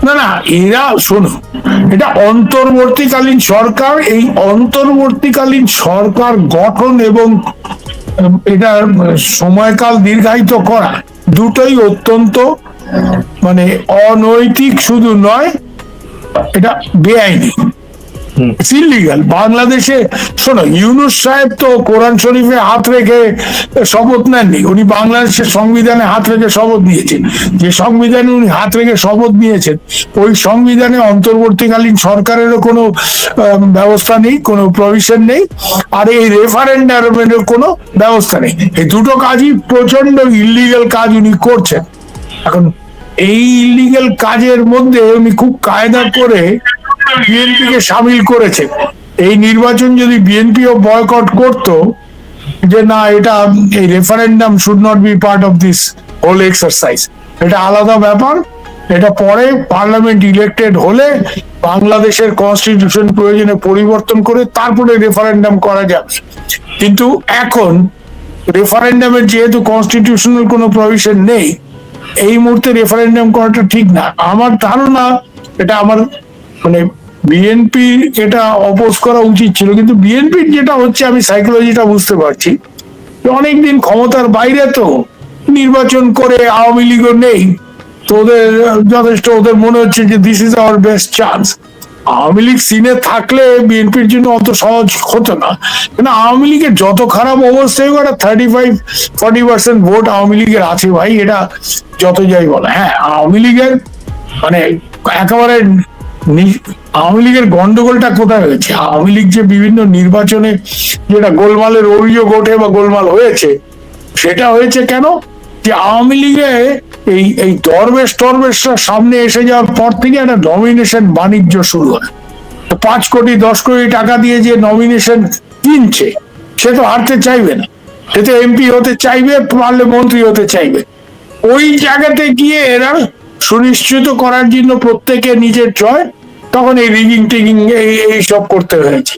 না না, এরা শোনো, এটা অন্তর্বর্তীকালীন সরকার, এই অন্তর্বর্তীকালীন সরকার গঠন এবং এটার সময়কাল দীর্ঘায়িত করা দুটোই অত্যন্ত মানে অনৈতিক, শুধু নয় এটা বেআইনি, ইলিগাল। বাংলাদেশে শোনো, ইউনূস সাহেব তো কোরআন শরীফে হাত রেখে শপথ নেননি, উনি বাংলাদেশের সংবিধানে হাত রেখে শপথ নিয়েছেন। যে সংবিধানে উনি হাত রেখে শপথ নিয়েছেন, ওই সংবিধানে অন্তর্বর্তীকালীন সরকারেরও কোনো ব্যবস্থা নেই, কোনো প্রভিশন নেই, আর এই রেফারেন্ডামের কোনো ব্যবস্থা নেই। এই দুটো কাজই প্রচন্ড ইলিগাল কাজ উনি করছেন। এখন এই ইলিগাল কাজের মধ্যে উনি খুব কায়দা করে বিএনপি কে সামিল করেছে। এই নির্বাচন যদি বিএনপিও বয়কট করত, যে না এটা এই referendum should not be part of this whole exercise, এটা আলাদা ব্যাপার, এটা পরে পার্লামেন্ট ইলেক্টেড হলে বাংলাদেশের কনস্টিটিউশন প্রয়োজনে পরিবর্তন করে তারপরে রেফারেন্ডাম করা যাবে। কিন্তু এখন রেফারেন্ডামের যেহেতু কনস্টিটিউশনাল কোনো প্রভিশন নেই, এই মুহূর্তে রেফারেন্ডাম করাটা ঠিক না। আমার ধারণা, এটা আমার মানে বিএনপি এটা অপোজ করা উচিত ছিল, কিন্তু বিএনপির যেটা হচ্ছে আমি সাইকোলজিটা বুঝতে পারছি। অনেকদিন ক্ষমতার বাইরে তো নির্বাচন করে আওয়ামী লীগও নেই, তো ওদের যথেষ্ট, ওদের মনে হচ্ছে যে this is our best chance. Awami League সিনে থাকলে বিএনপির জন্য অত সহজ হতো না, কিন্তু আওয়ামী লীগের যত খারাপ অবস্থায় 35-40% ভোট আওয়ামী লীগের আছে ভাই, এটা যত যাই বলে। হ্যাঁ, আওয়ামী লীগের মানে একেবারে আওয়ামী লীগের গন্ডগোলটা কোথায় হয়েছে? আওয়ামী লীগ যে বিভিন্ন নির্বাচনে যেটা গোলমালের অভিযোগ ওঠে বা গোলমাল হয়েছে, সেটা হয়েছে কেন? যে আওয়ামী লীগে এই দরবেশরা সামনে এসে যাওয়ার পর থেকে একটা নমিনেশন বাণিজ্য শুরু হয়। 5 কোটি 10 কোটি টাকা দিয়ে যে নমিনেশন কিনছে, সে তো হারতে চাইবে না, সে তো এমপি হতে চাইবে, পারলে মন্ত্রী হতে চাইবে। ওই জায়গাতে গিয়ে এরা সুনিশ্চিত করার জন্য প্রত্যেকে নিজের জয়, তখন এই রিগিং টিগিং এইসব করতে হয়েছে।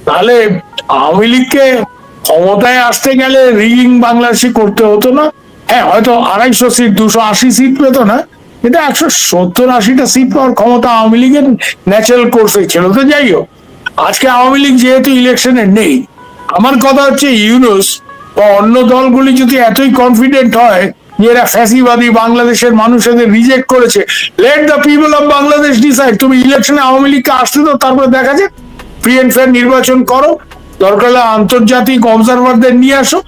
তাহলে আওয়ামী লীগকে ক্ষমতায় আসতে গেলে রিগিং বাংলাদেশে করতে হতো না। হ্যাঁ, হয়তো 250 সিট 280 সিট পেতো না, কিন্তু 170-80টা সিট পাওয়ার ক্ষমতা আওয়ামী লীগের ন্যাচারাল কোর্সে ছিল। তো যাই হোক, আজকে আওয়ামী লীগ যেহেতু ইলেকশনে নেই, আমার কথা হচ্ছে ইউনূস বা অন্য দলগুলি যদি এতই কনফিডেন্ট হয় যে এরা ফ্যাসিবাদী, বাংলাদেশের মানুষ এদের রিজেক্ট করেছে, let the people of Bangladesh decide. তুমি ইলেকশনে আওয়ামী লীগকে আসতে দাও, তারপরে দেখা যাক, ফ্রি এন্ড ফেয়ার নির্বাচন করো, দরকার হলে আন্তর্জাতিক অবজারভারদের নিয়ে আসো,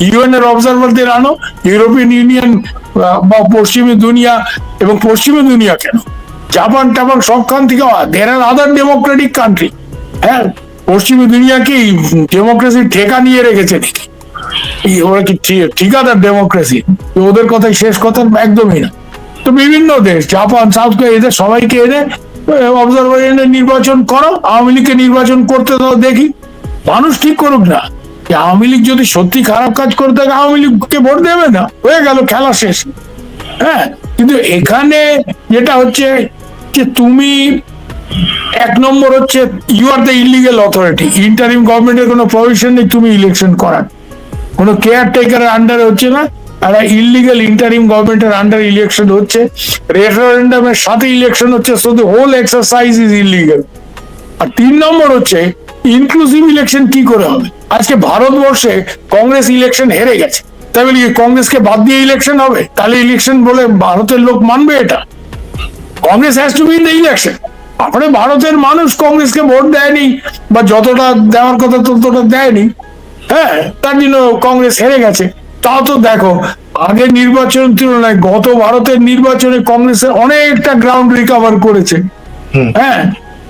ইউএন এর অবজারভারদের আনো, ইউরোপিয়ান ইউনিয়ন বা পশ্চিমী দুনিয়া, এবং পশ্চিমী দুনিয়া কেন, জাপান টাপান সবখান থেকে, দের আর আদার ডেমোক্রেটিক কান্ট্রি। হ্যাঁ, পশ্চিমী দুনিয়া কি ডেমোক্রেসির ঠেকা নিয়ে রেখেছে নাকি? ওরা কি ঠিকাদার ডেমোক্রেসি? ওদের কথাই শেষ কথা একদমই না। তো বিভিন্ন দেশ, জাপান, সাউথ কোরিয়া, এদের সবাইকে এনে অবজারভার এনে নির্বাচন করো, আওয়ামী লীগকে নির্বাচন করতে দাও, দেখি মানুষ ঠিক করুক না। আওয়ামী লীগ যদি সত্যি খারাপ কাজ করে থাকে, আওয়ামী লীগকে ভোট দেবে না, হয়ে গেল, খেলা শেষ। হ্যাঁ, কিন্তু এখানে যেটা হচ্ছে যে তুমি এক নম্বর হচ্ছে you are the illegal authority, interim গভর্নমেন্টের কোনো প্রভিশন নেই তুমি ইলেকশন করার, কোনো কেয়ারটেকারের আন্ডারে হচ্ছে না, আর ইলিগাল ইন্টারিম গভর্নমেন্টের আন্ডার ইলেকশন হচ্ছে, রেফারেন্ডামের সাথে ইলেকশন হচ্ছে, so the whole exercise is illegal. আর 3 নম্বর হচ্ছে ইনক্লুসিভ ইলেকশন কি করে হবে? আজকে ভারতবর্ষে কংগ্রেস ইলেকশন হেরে গেছে, তাই বলি কংগ্রেসকে বাদ দিয়ে ইলেকশন হবে? তাহলে ইলেকশন বলে ভারতের লোক মানবে এটা? Congress has to be in the election. তারপরে ভারতের মানুষ কংগ্রেসকে ভোট দেয়নি, বা যতটা দেওয়ার কথা ততটা দেয়নি, হ্যাঁ, তার জন্য কংগ্রেস হেরে গেছে। তাও তো দেখো, আগের নির্বাচন তুলনায় গত ভারতের নির্বাচনে কংগ্রেসের অনেকটা গ্রাউন্ড রিকভার করেছে। হ্যাঁ,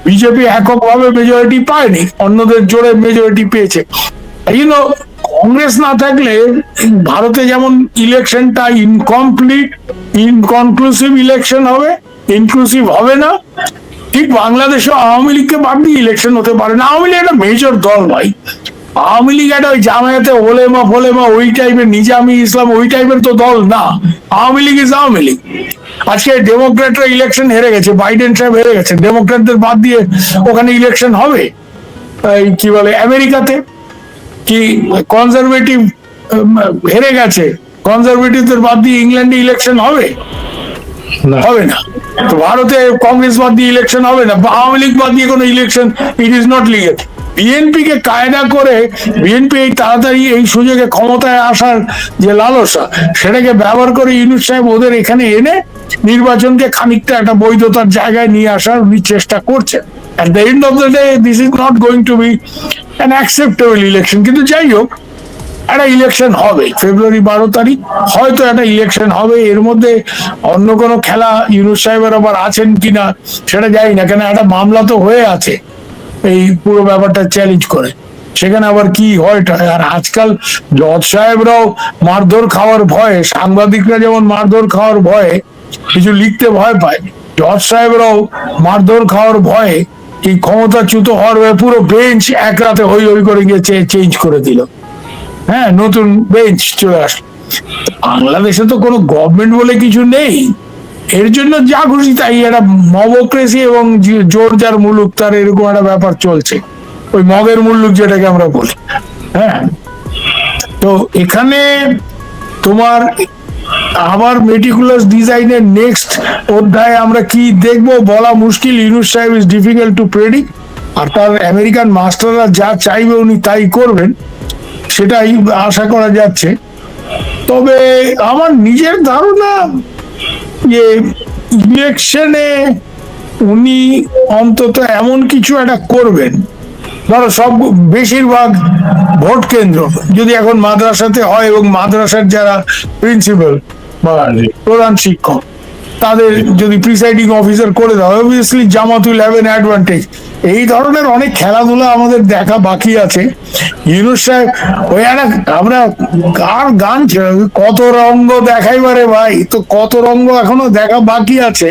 বিজেপি এককভাবে মেজরিটি পায়নি, অন্যদের জোরে মেজরিটি পেয়েছে। কংগ্রেস না থাকলে ভারতে যেমন ইলেকশনটা ইনকনক্লুসিভ ইলেকশন হবে, ইনক্লুসিভ হবে না, ঠিক বাংলাদেশে আওয়ামী লীগকে বাদ দিয়ে ইলেকশন হতে পারে না। আওয়ামী লীগ একটা মেজর দল ভাই, আওয়ামী লীগ একটা ওই জামায়াতে ওলেমা ফোলেমা ওই টাইপের, নিজামি ইসলাম ওই টাইপের তো দল না। আওয়ামী লীগ ইজ আওয়ামী লীগ। আজকে ডেমোক্রেটরা ইলেকশন হেরে গেছে, বাইডেন সাহেব হেরে গেছে, ডেমোক্রেটদের বাদ দিয়ে ওখানে ইলেকশন হবে? কি বলে আমেরিকাতে, কি কনজারভেটিভ হেরে গেছে, কনজারভেটিভদের বাদ দিয়ে ইংল্যান্ডে ইলেকশন হবে? না। হবে না। তো ভারতে কংগ্রেস বাদ দিয়ে ইলেকশন হবে না, আওয়ামী লীগ বাদ দিয়ে কোনো election, it is not legal. BNP কে কায়দা করে, বিএনপি এই তাড়াতাড়ি এই সুযোগে ক্ষমতায় আসার যে লালসা, সেটাকে ব্যবহার করে ইউনূস সাহেব ওদের এখানে এনে নির্বাচনকে খানিকটা একটা বৈধতার জায়গায় নিয়ে আসার উনি চেষ্টা করছেন। At the end of the day, this is not going to be an acceptable election. কিন্তু যাই হোক, একটা ইলেকশন হবে ফেব্রুয়ারি 12 তারিখ, হয়তো একটা ইলেকশন হবে। এর মধ্যে অন্য কোনো খেলা ইউনূস সাহেবের আবার আছেন কিনা সেটা জানি না, কেন একটা মামলা তো হয়ে আছে এই পুরো ব্যাপারটা চ্যালেঞ্জ করে, সেখানে আবার কি হয়। আর আজকাল জজ সাহেবরাও মারধর খাওয়ার ভয়ে, সাংবাদিকরা যেমন মারধর খাওয়ার ভয়ে কিছু লিখতে ভয় পায়, জজ সাহেবরাও মারধর খাওয়ার ভয়ে এই ক্ষমতাচ্যুত হওয়ার ভয়ে পুরো বেঞ্চ এক রাতে হই হই করে গিয়ে চেঞ্জ করে দিল। হ্যাঁ, নতুন বেঞ্চ চলে আসলো। বাংলাদেশে তো কোনো গভর্নমেন্ট বলে কিছু নেই, এর জন্য যা খুশি তাই, একটা মবক্রেসি এবং জোর যার মুলুক তার, এরকম একটা ব্যাপার চলছে, ওই মগের মুল্লুক যেটাকে আমরা বলি। হ্যাঁ, তো এখানে তোমার আবার মেটিকুলাস ডিজাইনের নেক্সট অধ্যায়ে আমরা কি দেখবো বলা মুশকিল। ইউনূস সাহেব ইজ ডিফিকাল্ট টু প্রেডিক্ট, আর তার আমেরিকান মাস্টাররা যা চাইবে উনি তাই করবেন, সেটাই আশা করা যাচ্ছে। তবে আমার নিজের ধারণা যে ইলেকশনে উনি অন্তত এমন কিছু একটা করবেন, ধরো সব বেশিরভাগ ভোট কেন্দ্র যদি এখন মাদ্রাসাতে হয় এবং মাদ্রাসার যারা প্রিন্সিপাল বা প্রধান শিক্ষক তাদের যদি প্রিসাইডিং অফিসার করে দেওয়া, obviously Jamaat will have an advantage. এই ধরনের অনেক খেলাধুলা আমাদের দেখা বাকি আছে। ইউনূস সাহেব ওই একটা, আমরা কার গান কত রঙ্গ দেখাইবারে ভাই, তো কত রঙ্গ এখনো দেখা বাকি আছে,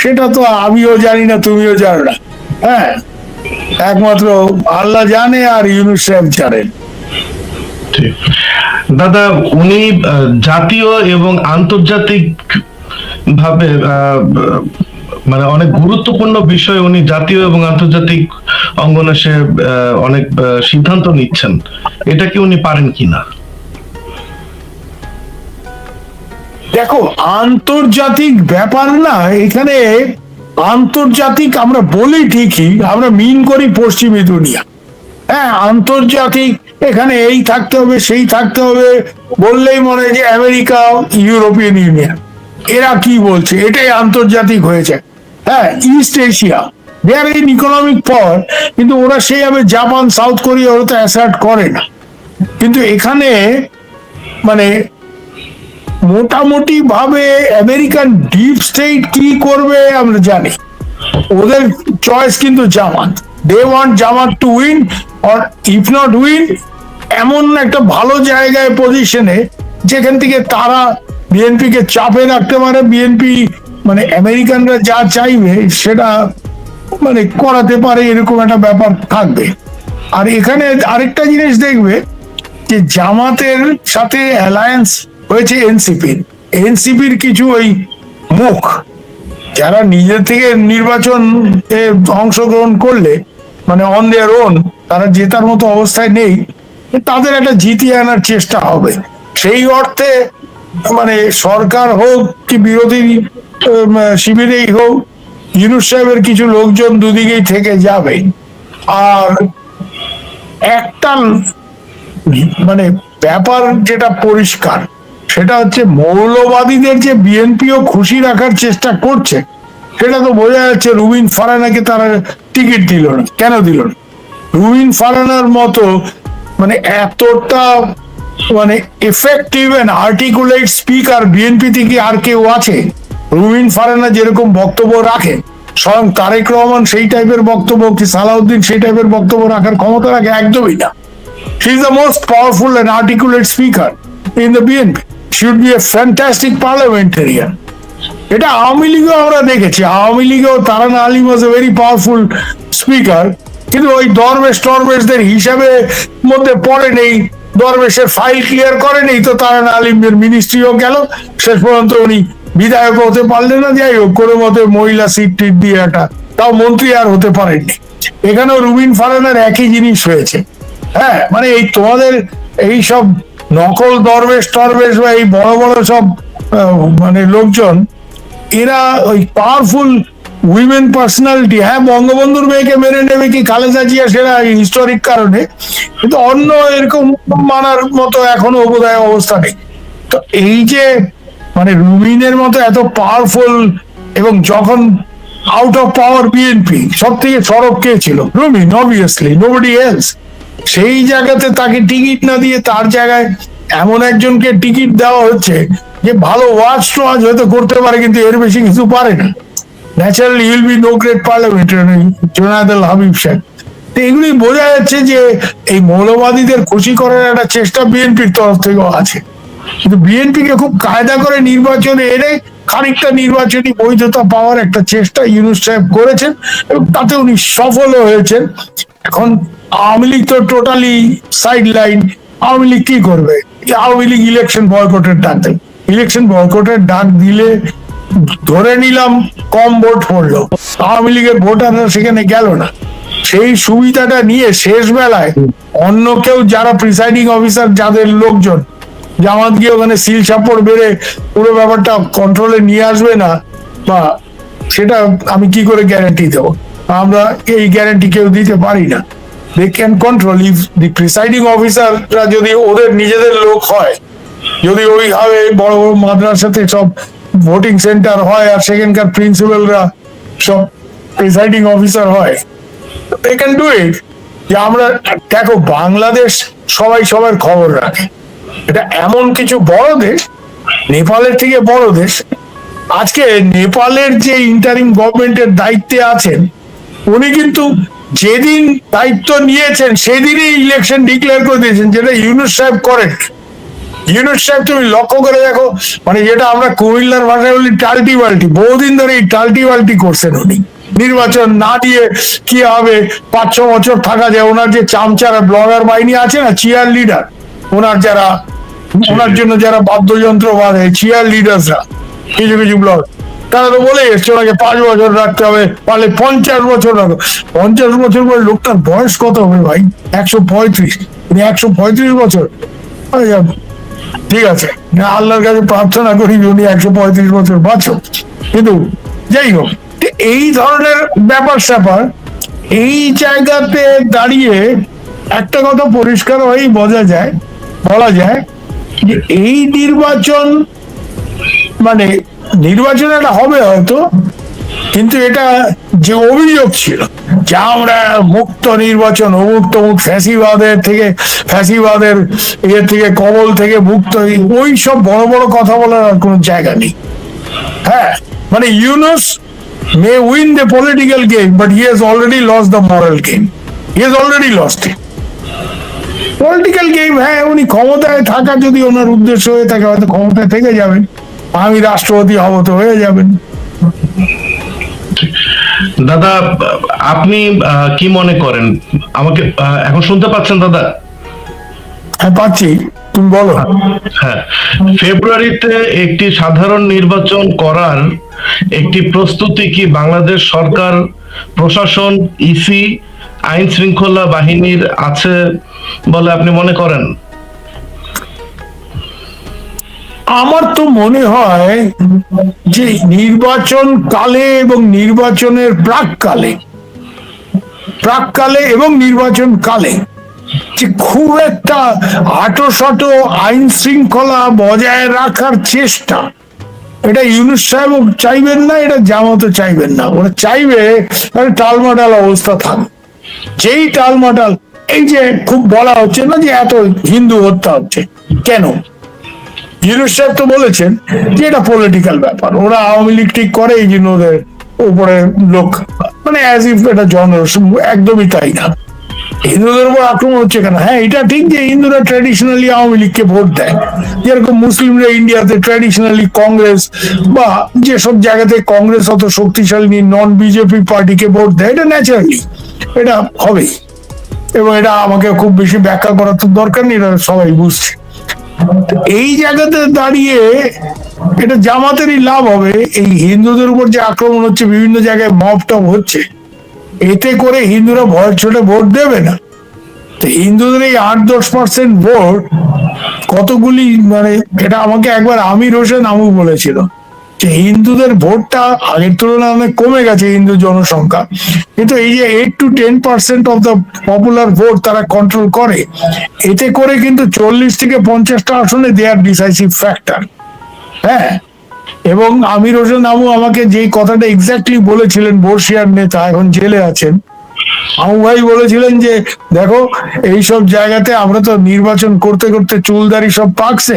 সেটা তো আমিও জানি না, তুমিও জানো না। হ্যাঁ, একমাত্র আল্লাহ জানে আর ইউনূস সাহেব জানেন। ঠিক। দাদা, উনি জাতীয় এবং আন্তর্জাতিক ভাবে মানে অনেক গুরুত্বপূর্ণ বিষয় উনি জাতীয় এবং আন্তর্জাতিক অঙ্গনে সে অনেক সিদ্ধান্ত নিচ্ছেন, এটা কি উনি পারেন কিনা? দেখো, আন্তর্জাতিক ব্যাপার না এখানে, আন্তর্জাতিক আমরা বলি ঠিকই, আমরা মিন করি পশ্চিমী দুনিয়া। হ্যাঁ, আন্তর্জাতিক এখানে এই থাকতে হবে সেই থাকতে হবে বললেই মনে হয় যে আমেরিকা, ইউরোপিয়ান ইউনিয়ন এরা কি বলছে, এটাই আন্তর্জাতিক হয়েছে। হ্যাঁ, East Asia they are in economic power, কিন্তু ওরা সেইভাবে জাপান, সাউথ কোরিয়া ওরা তো অ্যাসার্ট করে না। কিন্তু এখানে মানে মোটামুটি ভাবে আমেরিকান ডিপ স্টেট কি করবে আমরা জানি, ওদের চয়েস কিন্তু Jamaat. They want Jamaat to win, or if not win এমন একটা ভালো জায়গায় পজিশনে যেখান থেকে তারা বিএনপি কে চাপে রাখতে পারে। বিএনপি মানে আমেরিকানরা যা চাইবে সেটা মানে করাতে পারে, এরকম একটা ব্যাপার থাকবে। আর এখানে আরেকটা জিনিস দেখবে যে জামাতের সাথে অ্যালায়েন্স হয়েছে এনসিপির। এনসিপির কিছু ওই মুখ যারা নিজে থেকে নির্বাচন অংশগ্রহণ করলে মানে অন দেয়ার ওন তারা জেতার মতো অবস্থায় নেই, তাদের একটা জিতিয়ে আনার চেষ্টা হবে। সেই অর্থে মানে সরকার হোক কি বিরোধী শিবিরেই হোক, ইউনূস সাহেবের কিছু লোকজন দুদিকেই থেকে যাবে। আর একটা মানে ব্যাপার যেটা পরিষ্কার, সেটা হচ্ছে মৌলবাদীদের যে বিএনপিও খুশি রাখার চেষ্টা করছে, সেটা তো বোঝা যাচ্ছে। রুবিন ফারহানাকে তারা টিকিট দিল না, কেন দিল না? রুবিন ফারহানার মতো মানে এতটা মানে effective and articulate speaker BNP থেকে আর কেউ আছে? রুবিন ফারহানা যেরকম বক্তব্য রাখে, স্বয়ং তারেক রহমান সেই টাইপের বক্তব্য কি সালাউদ্দিন সেই টাইপের বক্তব্য রাখার ক্ষমতা রাখে? একদমই না। He is the most powerful and articulate speaker in the BNP. She would be a fantastic parliamentarian. এটা আওয়ামী লীগেও আমরা দেখেছি, আওয়ামী লীগেও তারানা আলিম ওয়াজ এ ভেরি পাওয়ারফুল স্পিকার, কিন্তু ওই দরবেশদের হিসাবে মধ্যে পড়ে নেই, দরবেশের ফাইল ক্লিয়ার করে নেই, তো তারানা আলিমের মিনিস্ট্রিও গেল, শেষ পর্যন্ত উনি বিধায়ক হতে পারলেন না। যাই হোক, কোনো মতে মহিলা সিট টিট দিয়ে একটা, তাও মন্ত্রী আর হতে পারেননি। এখানেও রুবিন ফারহানার একই জিনিস হয়েছে। হ্যাঁ, মানে এই তোমাদের এই সব নকল দরবেশ টরবেশ বা এই বড় বড় সব মানে লোকজন, এরা ওই পাওয়ারফুল উইমেন পার্সোনালিটি, হ্যাঁ বঙ্গবন্ধুর মেয়েকে মেনে নেবে কি খালেদা জিয়া সেটা হিস্টোরিক কারণে, কিন্তু অন্য এরকম মানার মতো এখনো বোধহয় অবস্থা নেই। তো এই যে মানে রুমিনের মতো এত পাওয়ারফুল, এবং যখন আউট অফ পাওয়ার বিএনপি, সব থেকে সরব কে ছিল? রুমিন, অবভিয়াসলি, নোবডি এলস। সেই জায়গাতে তাকে টিকিট না দিয়ে তার জায়গায় এমন একজনকে টিকিট দেওয়া হচ্ছে যে ভালো ওয়াজ টোয়াজ হয়তো করতে পারে, কিন্তু এর বেশি কিছু পারে না। Naturally will be no great parliamentary, Junaid Al Habib সাহেব। তো এগুলি বোঝা যাচ্ছে যে এই মৌলবাদীদের খুশি করার একটা চেষ্টা বিএনপির তরফ থেকেও আছে, কিন্তু বিএনপিকে খুব কায়দা করে নির্বাচনে এনে খানিকটা নির্বাচনী বৈধতা পাওয়ার একটা চেষ্টা ইউনূস সাহেব করেছেন, এবং তাতে উনি সফল হয়েছেন। এখন আওয়ামী লীগ তো totally side line. Awami League কি করবে? আওয়ামী লীগ ইলেকশন বয়কটের ডাক দেয়। ইলেকশন বয়কটের ডাক দিলে ধরে নিলাম কম ভোট পড়লো, আওয়ামী লীগের ভোটাররা সেখানে গেল না। সেই সুবিধাটা নিয়ে শেষ বেলায় অন্য কেউ, যারা প্রিসাইডিং অফিসার, যাদের লোকজন জামাত গিয়ে ওখানে সিল সাপড় বেড়ে পুরো ব্যাপারটা কন্ট্রোলে নিয়ে আসবে না, বা সেটা আমি কি করে গ্যারান্টি দেবো? আমরা এই গ্যারান্টি কেউ দিতে পারি না। They can control if the presiding অফিসাররা যদি ওদের নিজেদের লোক হয়, যদি ওইভাবে বড় বড় মাদ্রাসাতে সব ভোটিং সেন্টার হয় আর সেখানকার প্রিন্সিপালরা সব প্রিসাইডিং অফিসার হয়, দে ক্যান ডু ইট। যে আমরা দেখো, বাংলাদেশ সবাই সবার খবর রাখে, এটা এমন কিছু বড় দেশ, নেপালের থেকে বড় দেশ। আজকে নেপালের যে ইন্টারিম গভর্নমেন্টের দায়িত্বে আছেন, উনি কিন্তু যেদিন দায়িত্ব নিয়েছেন সেদিনই ইলেকশন ডিক্লেয়ার করে দিয়েছেন, যেটা ইউনূস সাহেব করেন। ইউনূস সাহেব তুমি লক্ষ্য করে দেখো, মানে যেটা আমরা কুমিল্লার ভাষায় বলি টাল্টি বাল্টি, বহুদিন ধরে এই টাল্টি বাল্টি করছেন উনি। নির্বাচন না দিয়ে কি হবে, 5-6 বছর থাকা যায়। ওনার যে চামচারা ব্লগার বাহিনী আছে না, চিয়ার লিডার, ওনার যারা, ওনার জন্য যারা বাদ্যযন্ত্র বাজে, চিয়ার লিডার্সরা, কিছু কিছু ব্লগ, তারা তো বলে এসছে ওনাকে 5 বছর রাখতে হবে, পারলে 50 বছর রাখো। 50 বছর পরে লোকটার বয়স কত হবে ভাই? 135। 135 বছর। ঠিক আছে, আল্লাহর কাছে প্রার্থনা করি উনি 135 বছর বাঁচো। কিন্তু যাই হোক, এই ধরনের ব্যাপার স্যাপার, এই জায়গাতে দাঁড়িয়ে একটা কথা পরিষ্কার হয়েই বলা যায় যে এই নির্বাচন, মানে নির্বাচন এটা হবে হয়তো, কিন্তু এটা যে অভিযোগ ছিল যে আমরা মুক্ত নির্বাচন, ফ্যাসিবাদের ইয়ে থেকে, কবল থেকে মুক্ত, ওই সব বড় বড় কথা বলার আর কোনো জায়গা নেই। হ্যাঁ, মানে Yunus may win the political game, but he has already lost the moral game. He has already lost it. Political game, হ্যাঁ, উনি ক্ষমতায় থাকা যদি ওনার উদ্দেশ্য হয়ে থাকে, হয়তো ক্ষমতায় থেকে যাবেন, আমি রাষ্ট্রপতি হব তো হয়ে যাবেন। দাদা, আপনি কি মনে করেন? আমাকে এখন শুনতে পাচ্ছেন দাদা? হ্যাঁ, পাচ্ছি, তুমি বলো। হ্যাঁ, ফেব্রুয়ারিতে একটি সাধারণ নির্বাচন করার একটি প্রস্তুতি কি বাংলাদেশ সরকার, প্রশাসন, ইসি, আইন শৃঙ্খলা বাহিনীর আছে বলে আপনি মনে করেন? আমার তো মনে হয় যে নির্বাচন কালে এবং নির্বাচনের প্রাককালে এবং নির্বাচন কালে যে খুব একটা আঁটোসাঁটো আইন শৃঙ্খলা বজায় রাখার চেষ্টা, এটা ইউনূস সাহেব চাইবেন না, এটা জামাতও চাইবেন না। ওরা চাইবে টালমাটাল অবস্থা থাকে। যেই টালমাটাল, এই যে খুব বলা হচ্ছে না যে এত হিন্দু হত্যা হচ্ছে কেন, ইউনূস সাহেব তো বলেছেন যে এটা পলিটিক্যাল ব্যাপার, ওরা আওয়ামী লীগ ঠিক করে, এই জন্য ওদের উপরে লোক, মানে অ্যাজ ইফ এটা একদমই তাই না। হিন্দুদের উপর আক্রমণ হচ্ছে কেন? হ্যাঁ, এটা ঠিক যে হিন্দুরা ট্র্যাডিশনালি আওয়ামী লীগকে ভোট দেয়, যেরকম মুসলিমরা ইন্ডিয়াতে ট্র্যাডিশনালি কংগ্রেস, বা যেসব জায়গাতে কংগ্রেস অত শক্তিশালী নন বিজেপি পার্টিকে ভোট দেয়। এটা ন্যাচারালি, এটা হবেই, এবং এটা আমাকে খুব বেশি ব্যাখ্যা করার তো দরকার নেই, এটা সবাই বুঝছে। এই জায়গাতে দাঁড়িয়ে এটা জামাতেরই লাভ হবে। এই হিন্দুদের উপর যে আক্রমণ হচ্ছে, বিভিন্ন জায়গায় মব টব হচ্ছে, এতে করে হিন্দুরা ভয় ছোটে ভোট দেবে না। তো হিন্দুদের এই 8-10% ভোট কতগুলি, মানে এটা আমাকে একবার আমির হোসেন আমু বলেছিল যে হিন্দুদের ভোটটা আগের তুলনায় অনেক কমে গেছে হিন্দু জনসংখ্যা, কিন্তু এই যে 8 to 10% of the popular vote তারা কন্ট্রোল করে, এতে করে কিন্তু 40 থেকে 50টা আসনে দে আর ডিসাইসিভ ফ্যাক্টর। হ্যাঁ, এবং আমির হোসেন আমু আমাকে যেই কথাটা এক্স্যাক্টলি বলেছিলেন, বর্ষিয়ার নেতা, এখন জেলে আছেন, আমু ভাই বলেছিলেন যে দেখো এইসব জায়গাতে আমরা তো নির্বাচন করতে করতে চুলদারি সব পাকছে,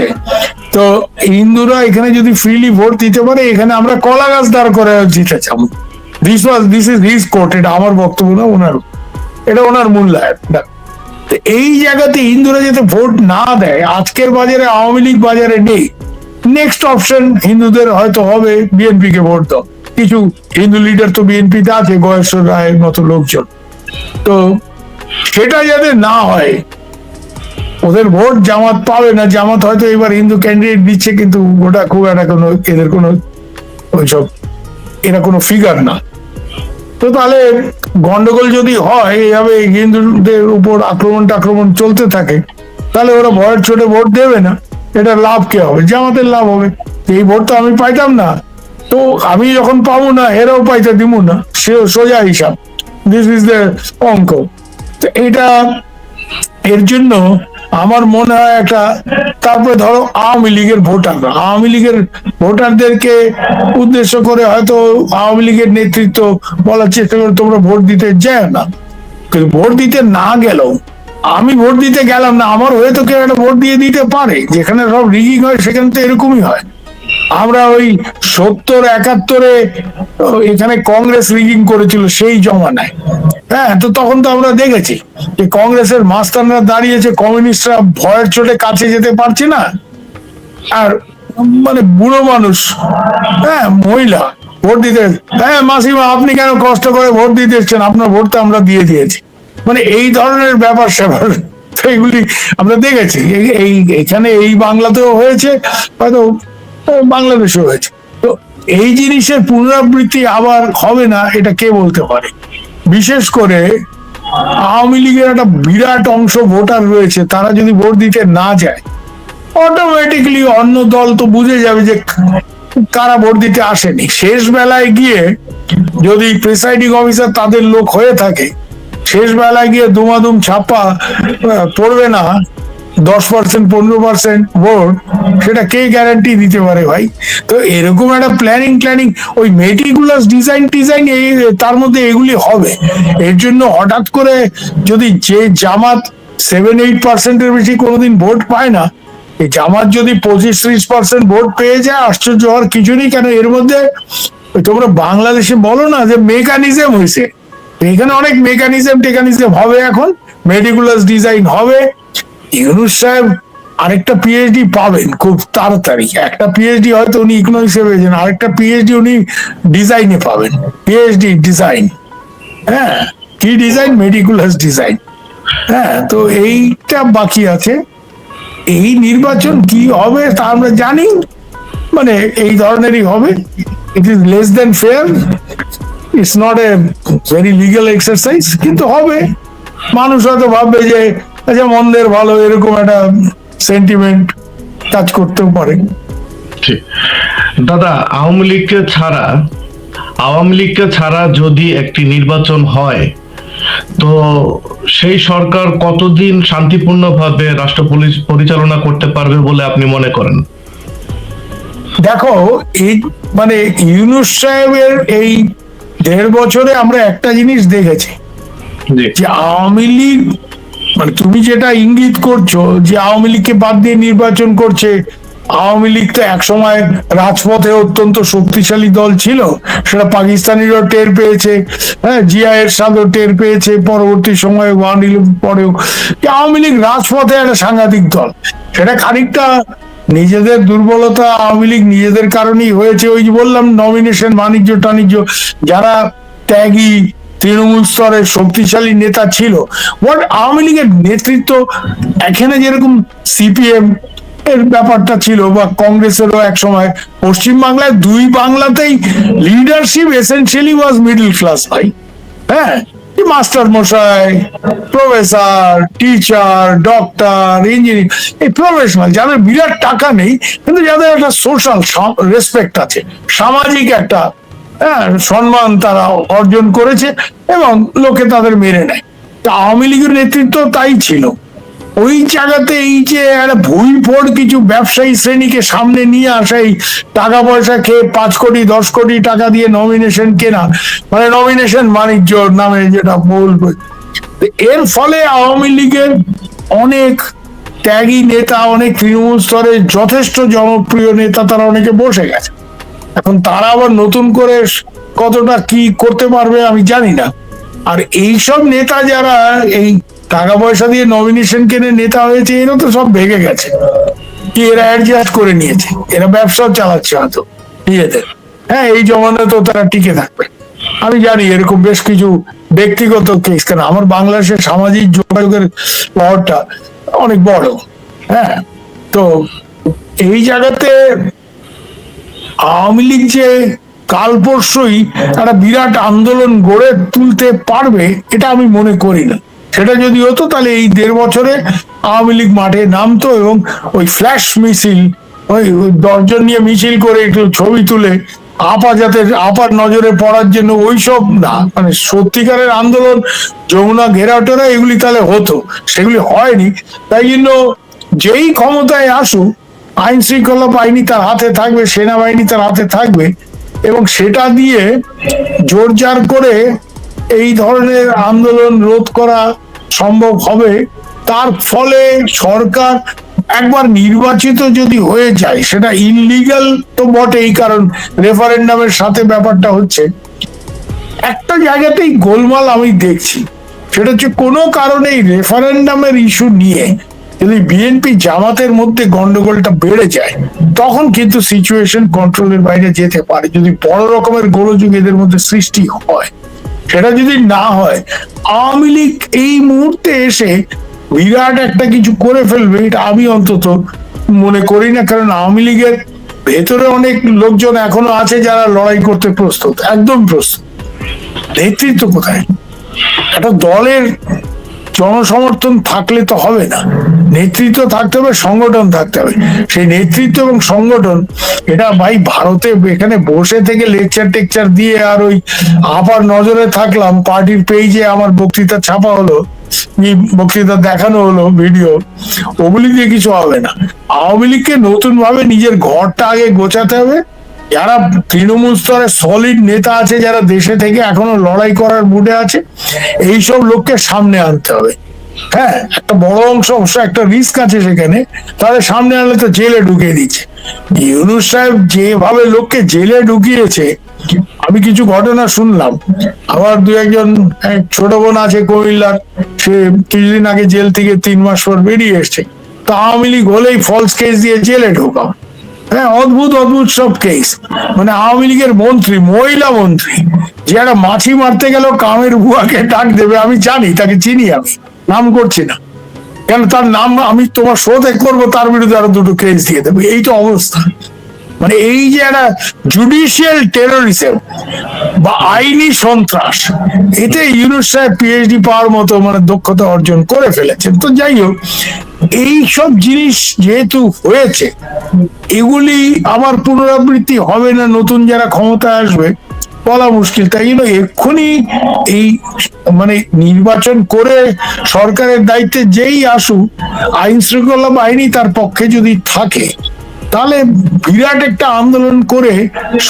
তো হিন্দুরা এখানে যদি ফ্রিলি ভোট দিতে পারে, এখানে আমরা কলা গাছ দাঁড় করে জিতে যাব। দিস ইজ হিজ কোট, এটা আমার বক্তব্য না, ওনার, এটা ওনার মূল্যায়ন। তো এই জায়গাতে হিন্দুরা যাতে ভোট না দেয়, আজকের বাজারে আওয়ামী লীগ বাজারে নেই, নেক্সট অপশন হিন্দুদের হয়তো হবে বিএনপি কে ভোট দাও। কিছু হিন্দু লিডার তো বিএনপিতে আছে, গয়েশ্বর রায়ের মতো লোকজন। তো সেটা যাতে না হয়, ওদের ভোট জামাত পাবে না। জামাত হয়তো এবার হিন্দু ক্যান্ডিডেট দিচ্ছে, কিন্তু ওটা খুব একটা কোনো এদের কোনো ওইসব, এরা কোনো ফিগার না। তো তাহলে গন্ডগোল যদি হয়, এইভাবে হিন্দুদের উপর আক্রমণ চলতে থাকে, তাহলে ওরা ভয়ের ছোটে ভোট দেবে না। এটা লাভ কে হবে? জামাতের লাভ হবে। এই ভোট তো আমি পাইতাম না, তো আমি যখন পাবো না, এরাও পাইতে দিব না, সে সোজা হিসাব। দিস ইজ দ্য অঙ্ক। তো এটা, এর জন্য আমার মনে হয় একটা, তারপরে ধরো আওয়ামী লীগের ভোটারদেরকে উদ্দেশ্য করে হয়তো আওয়ামী লীগের নেতৃত্ব বলার চেষ্টা করে তোমরা ভোট দিতে যায় না, কিন্তু ভোট দিতে না গেলেও, আমি ভোট দিতে গেলাম না, আমার হয়ে তো কেউ একটা ভোট দিয়ে দিতে পারে। যেখানে সব রিগিং হয় সেখানে তো এরকমই হয়। আমরা ওই 70-71 এখানে কংগ্রেস রিগিং করেছিল সেই জমানায়। হ্যাঁ, তো তখন তো আমরা দেখেছি যে কংগ্রেসের মাস্তানরা দাঁড়িয়েছে, কমিউনিস্টরা ভয়ের চোটে কাছে যেতে পারছে না, আর মানে বুড়ো মানুষ, হ্যাঁ মহিলা ভোট দিতে, হ্যাঁ মাসিমা আপনি কেন কষ্ট করে ভোট দিতে এসছেন, আপনার ভোটটা আমরা দিয়ে দিয়েছি, মানে এই ধরনের ব্যাপার স্যাপার। তো এগুলি আমরা দেখেছি, এখানে এই বাংলাতেও হয়েছে, হয়তো বাংলাদেশে হয়েছে। তো এই জিনিসের পুনরাবৃত্তি আবার হবে না, এটা কে বলতে পারে? বিশেষ করে আওয়ামী লীগের একটা বিরাট অংশ ভোটার রয়েছে, তারা যদি ভোট দিতে না যায়, অটোমেটিক্যালি অন্য দল তো বুঝে যাবে যে কারা ভোট দিতে আসেনি। শেষ বেলায় গিয়ে যদি প্রিসাইডিং অফিসার তাদের লোক হয়ে থাকে, শেষ বেলায় গিয়ে দুমাদুম ছাপ্পা পড়বে না 10% 15% ভোট, সেটা কে গ্যারান্টি দিতে পারে ভাই? তো এরকম একটা প্ল্যানিং, ওই মেটিকুলাস ডিজাইন তার মধ্যে এগুলি হবে। এর জন্য হঠাৎ করে যদি যে জামাত 7-8% বেশি কোনোদিন ভোট পায় না, এই জামাত যদি 25-30% ভোট পেয়ে যায়, আশ্চর্য হওয়ার কিছু নেই। কেন এর মধ্যে তোমরা বাংলাদেশে বলো না যে মেকানিজম হয়েছে, এখানে অনেক মেকানিজম হবে, এখন মেটিকুলাস ডিজাইন হবে। ইউনূস সাহেব আরেকটা পিএইচডি পাবেন খুব তাড়াতাড়ি, একটা পিএইচডি হয়তো উনি ইকোনমিক্সে পেয়েছেন, আরেকটা পিএইচডি উনি ডিজাইনে পাবেন, পিএইচডি ডিজাইন। হ্যাঁ, কি ডিজাইন? Meticulous design. হ্যাঁ, তো এইটা বাকি আছে। এই নির্বাচন কি হবে তা আমরা জানি, মানে এই ধরনেরই হবে। It is less than fair, it's not a very legal exercise, কিন্তু হবে। মানুষ হয়তো ভাববে যে আচ্ছা মন্দের ভালো, এরকম একটা সেন্টিমেন্ট কাজ করতেও পারে। ঠিক দাদা, আওয়ামী লীগকে ছাড়া যদি একটি নির্বাচন হয়, তো সেই সরকার কতদিন শান্তিপূর্ণভাবে রাষ্ট্র পরিচালনা করতে পারবে বলে আপনি মনে করেন? দেখো, এই মানে ইউনূস সাহেবের এই 1.5 বছরে আমরা একটা জিনিস দেখেছি, যে আওয়ামী লীগ, মানে তুমি যেটা ইঙ্গিত করছো যে আওয়ামী লীগকে বাদ দিয়ে নির্বাচন করছে, আওয়ামী লীগ তো একসময় রাজপথে অত্যন্ত শক্তিশালী দল ছিল, সেটা পাকিস্তানিরাও টের পেয়েছে, হ্যাঁ জিয়া এরশাদও টের পেয়েছে, পরবর্তী সময়ে 1/11 পরেও আওয়ামী লীগ রাজপথে একটা সাংঘাতিক দল। সেটা খানিকটা নিজেদের দুর্বলতা, আওয়ামী লীগ নিজেদের কারণেই হয়েছে। ওই যে বললাম নমিনেশন, বাণিজ্য টাণিজ্য, যারা ত্যাগী তৃণমূল স্তরের শক্তিশালী নেতা ছিল, আওয়ামী লীগের নেতৃত্ব এখানে যেরকম সিপিএম এর ব্যাপারটা ছিল, বা কংগ্রেসেরও এক সময়, পশ্চিম বাংলায় দুই বাংলাতেই লিডারশিপ এসেনশিয়ালি ওয়াজ মিডল ক্লাস ভাই। হ্যাঁ, মাস্টার মশাই, প্রফেসর, টিচার, ডক্টর, ইঞ্জিনিয়ার, এই প্রফেশনাল যাদের বিরাট টাকা নেই কিন্তু যাদের একটা সোশ্যাল রেসপেক্ট আছে, সামাজিক একটা সম্মান তারা অর্জন করেছে এবং লোকে তাদের মেনে নেয়। তা আওয়ামী লীগের নেতৃত্ব তাই ছিল। ওই জায়গাতে এই যে একটা ভুইফোড় কিছু ব্যবসায়ী শ্রেণীকে সামনে নিয়ে আসা, এই টাকা পয়সা খেয়ে 5 কোটি 10 কোটি টাকা দিয়ে নমিনেশন কেনা, মানে নমিনেশন বাণিজ্য নামে যেটা বলবো, এর ফলে আওয়ামী লীগের অনেক ত্যাগী নেতা, অনেক তৃণমূল স্তরে যথেষ্ট জনপ্রিয় নেতা তারা অনেকে বসে গেছে। এখন তারা আবার নতুন করে কতটা কি করতে পারবে আমি জানি না। আর এইসব নেতা যারা এই টাকা পয়সা দিয়ে নমিনেশন কেনে নেতা হয়েছে, এরা তো সব ভেঙে গেছে, কি এরা অ্যাডজাস্ট করে নিয়েছে, এরা ব্যবসাও চালাচ্ছে হয়তো নিজেদের। হ্যাঁ, এই জমানায় তো তারা টিকে থাকবে। আমি জানি এরকম বেশ কিছু ব্যক্তিগত কেস, কেন আমার বাংলাদেশের সামাজিক যোগাযোগের শহরটা অনেক বড়। হ্যাঁ, তো এই জায়গাতে আওয়ামী লীগ যে কাল পরশুই একটা বিরাট আন্দোলন গড়ে তুলতে পারবে এটা আমি মনে করি না। সেটা যদি হতো তাহলে এই 1.5 বছরে আওয়ামী লীগ মাঠে নামতো এবং ওই ফ্ল্যাশ মিছিল, ওই 10 জন নিয়ে মিছিল করে একটু ছবি তুলে আপার নজরে পড়ার জন্য ওইসব না, মানে সত্যিকারের আন্দোলন, যমুনা ঘেরাওটেরা, এগুলি তাহলে হতো। সেগুলি হয়নি। তাই জন্য যেই ক্ষমতায় আসুক, আইন শৃঙ্খলা বাহিনী তার হাতে থাকবে, সেনাবাহিনী তার হাতে থাকবে এবং সেটা দিয়ে জোরজার করে এই ধরনের আন্দোলন রোধ করা সম্ভব হবে। তার ফলে সরকার একবার নির্বাচিত যদি হয়ে যায়, সেটা ইনলিগাল তো বটেই, কারণ রেফারেন্ডামের সাথে ব্যাপারটা হচ্ছে। একটা জায়গাতেই গোলমাল আমি দেখছি, সেটা হচ্ছে কোনো কারণে এই রেফারেন্ডামের ইস্যু নিয়ে যদি বিএনপি জামাতের মধ্যে গন্ডগোলটা বেড়ে যায়, তখন কিন্তু সিচুয়েশন কন্ট্রোলের বাইরে যেতে পারে, যদি বড় রকমের গোলযোগ এদের মধ্যে সৃষ্টি হয়। সেটা যদি না হয়, আওয়ামী লীগ এই মুহূর্তে এসে বিরাট একটা কিছু করে ফেলবে এটা আমি অন্তত মনে করি না। কারণ আওয়ামী লীগের ভেতরে অনেক লোকজন এখনো আছে যারা লড়াই করতে প্রস্তুত, একদম প্রস্তুত। নেতৃত্ব কোথায়? একটা দলের জনসমর্থন থাকলে তো হবে না, নেতৃত্ব থাকতে হবে, সংগঠন থাকতে হবে। সেই নেতৃত্ব এবং সংগঠন, এটা ভাই ভারতে এখানে বসে থেকে লেকচার টেকচার দিয়ে আর ওই আপার নজরে থাকলাম, পার্টির পেজে আমার বক্তৃতা ছাপা হলো, বক্তৃতা দেখানো হলো ভিডিও, ওগুলি দিয়ে কিছু হবে না। আওয়ামী লীগকে নতুন ভাবে নিজের ঘরটা আগে গোছাতে হবে। যারা তৃণমূল স্তরে সলিড নেতা আছে, যারা দেশে থেকে এখনো লড়াই করার মুডে আছে, এইসব লোককে সামনে আনতে হবে। হ্যাঁ, একটা বড় অংশ অবশ্য একটা রিস্ক আছে সেখানে, তাদের সামনে আনলে তো জেলে ঢুকিয়ে দিচ্ছে। ইউনূস সাহেব যেভাবে লোককে জেলে ঢুকিয়েছে, আমি কিছু ঘটনা শুনলাম। আমার 2-1 ছোট বোন আছে কুমিল্লার, সে কিছুদিন আগে জেল থেকে 3 মাস পর বেরিয়ে এসছে। তা আওয়ামী লীগ হলেই ফলস কেস দিয়ে জেলে ঢোকাও। হ্যাঁ, অদ্ভুত অদ্ভুত সব কেস। মানে আওয়ামী লীগের মন্ত্রী, মহিলা মন্ত্রী, যে একটা মাছি মারতে গেল কামের বুয়াকে ডাক দেবে, আমি জানি, তাকে চিনি, আমি নাম করছি না, কেন তার নাম আমি তোমার শোতে করবো, তার বিরুদ্ধে আরো 2টো কেস দিয়ে দেবে। এই তো অবস্থা। মানে এই যে একটা জুডিশিয়াল টেরোরিজম বা আইনি সন্ত্রাস, এতে ইউনূস সাহেব পিএইচডি পাওয়ার মতো মানে দক্ষতা অর্জন করে ফেলেছেন। তো যাই হোক, এই সব জিনিস যেহেতু হয়েছে, এগুলি আবার পুনরাবৃত্তি হবে না নতুন যারা ক্ষমতায় আসবে, বলা মুশকিল। তাই জন্য এক্ষুনি এই মানে নির্বাচন করে সরকারের দায়িত্বে যেই আসুক, আইন শৃঙ্খলা বাহিনী তার পক্ষে যদি থাকে, তাহলে বিরাট একটা আন্দোলন করে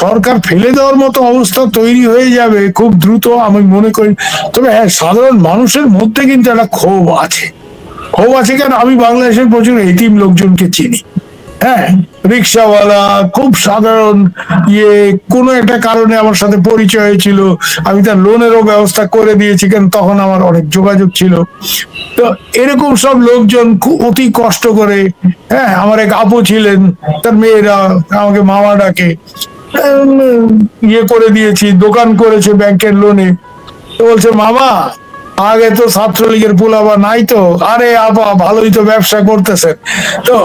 সরকার ফেলে দেওয়ার মতো অবস্থা তৈরি হয়ে যাবে খুব দ্রুত, আমি মনে করি। তবে হ্যাঁ, সাধারণ মানুষের মধ্যে কিন্তু একটা ক্ষোভ আছে। কেন, আমি বাংলাদেশের প্রচুর এতিম লোকজনকে চিনি। হ্যাঁ, রিক্সাওয়ালা, খুব সাধারণ কোনো একটা কারণে আমার সাথে পরিচয় হয়েছিল, আমি তার লোনেরও ব্যবস্থা করে দিয়েছি, কারণ তখন আমার অনেক যোগাযোগ ছিল। তো এরকম সব লোকজন অতি কষ্ট করে, হ্যাঁ, আমার এক আপু ছিলেন, তার মেয়েরা আমাকে মামা ডাকে, করে দিয়েছি, দোকান করেছে ব্যাংকের লোনে। তো বলছে, মামা আগে তো ছাত্রলীগের পোলাবা নাই তো, আরে আপা ভালোই তো ব্যবসা করতেছেন, তো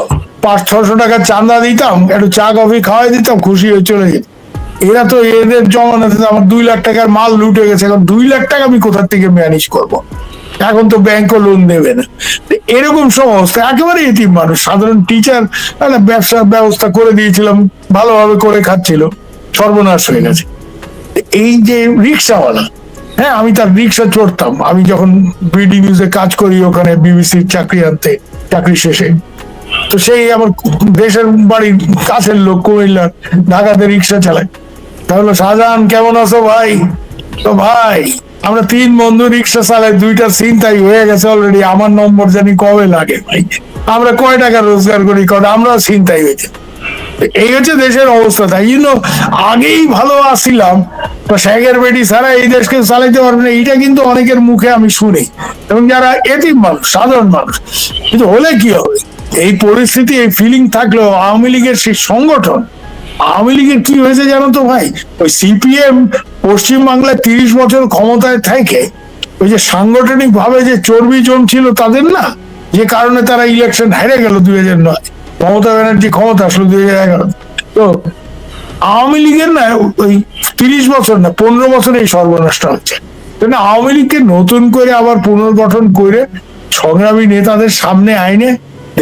500-600 টাকা চাঁদা দিতাম, একটু চা কফি খাওয়াই দিতাম, খুশি হয়ে চলে যেত। এরা তো এদের জমানাতে তো আমার 2 লাখ টাকার মাল লুটে গেছে, এখন 2 লাখ টাকা আমি কোথা থেকে ম্যানেজ করব? এখন তো ব্যাংকও লোন দেবে না। তো এরকম সব অবস্থা, একেবারে এতিম মানুষ। সাধারণ টিচার একটা ব্যবসার ব্যবস্থা করে দিয়েছিলাম, ভালোভাবে করে খাচ্ছিল, সর্বনাশ হয়ে গেছে। এই যে রিক্সাওয়ালা, হ্যাঁ আমি তার রিক্সা চড়তাম, আমি যখন বিডি নিউজে কাজ করি ওখানে বিবিসির চাকরি শেষে। তো সেই আমার দেশের বাড়ির কাছের লোক, কুমিল্লার, ঢাকাতে রিক্সা চালায়। তাহলে শাহজাহান কেমন আছো ভাই? তো ভাই আমরা 3 বন্ধু রিক্সা চালাই, 2টা ছিনতাই হয়ে গেছে অলরেডি, আমার নম্বর জানি কবে লাগে ভাই। আমরা কয় টাকা রোজগার করি, কত আমরাও ছিনতাই হয়েছে। এই হচ্ছে দেশের অবস্থা। তাই জন্য আগেই ভালো আসছিলাম, তো শেখের বেটি ছাড়া এই দেশকে চালাইতে পারবে না, এইটা কিন্তু অনেকের মুখে আমি শুনি, এবং যারা এতিম মানুষ, সাধারণ মানুষ। কিন্তু হলে কি হবে, এই পরিস্থিতি, এই ফিলিং থাকলেও আওয়ামী লীগের সেই সংগঠন, আওয়ামী লীগের কি হয়েছে জানো তো ভাই? ওই সিপিএম পশ্চিম বাংলায় 30 বছর ক্ষমতায় থাকে, ওই যে সাংগঠনিক ভাবে যে চর্বি জমছিল তাদের, না, যে কারণে তারা ইলেকশন হেরে গেল 2009, মমতা ব্যানার্জি ক্ষমতা আসলো 2011। তো আওয়ামী লীগের না ওই 30 বছর না 15 বছর এই সর্বনাশটা হচ্ছে। আওয়ামী লীগকে নতুন করে আবার পুনর্গঠন করে সংগ্রামী নেতাদের সামনে আইনে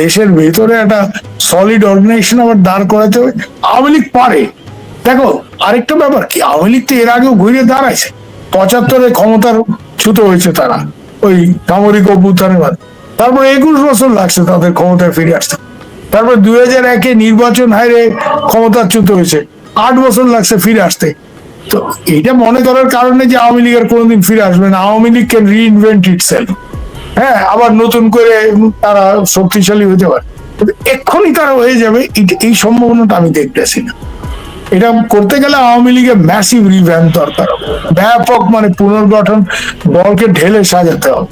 দেশের ভেতরে একটা সলিড অর্গানাইজেশন আবার দাঁড় করাতে হবে। আওয়ামী লীগ পারে। দেখো আরেকটা ব্যাপার কি, আওয়ামী লীগ তো এর আগেও ঘুরে দাঁড়াইছে, 75-এ ক্ষমতার চ্যুত হয়েছে তারা ওই সামরিক অভ্যুত্থানের মাধ্যমে। তারপর 21 বছর লাগছে তাদের ক্ষমতায় ফিরে আসতে। তারপর 2001-এ নির্বাচন হারে ক্ষমতাচ্যুত হয়েছে, 8 বছর লাগছে ফিরে আসতে। তো এইটা মনে করার কারণে যে আওয়ামী লীগের কোনোদিন ফিরে আসবে না, Awami League can reinvent itself. হ্যাঁ, আবার নতুন করে তারা শক্তিশালী হতে পারে, এক্ষুনি তারা হয়ে যাবে, এই সম্ভাবনাটা আমি দেখতেছি না। এটা করতে গেলে আওয়ামী লীগের ম্যাসিভ রিভ্যাম্প দরকার হবে, ব্যাপক মানে পুনর্গঠন, দলকে ঢেলে সাজাতে হবে।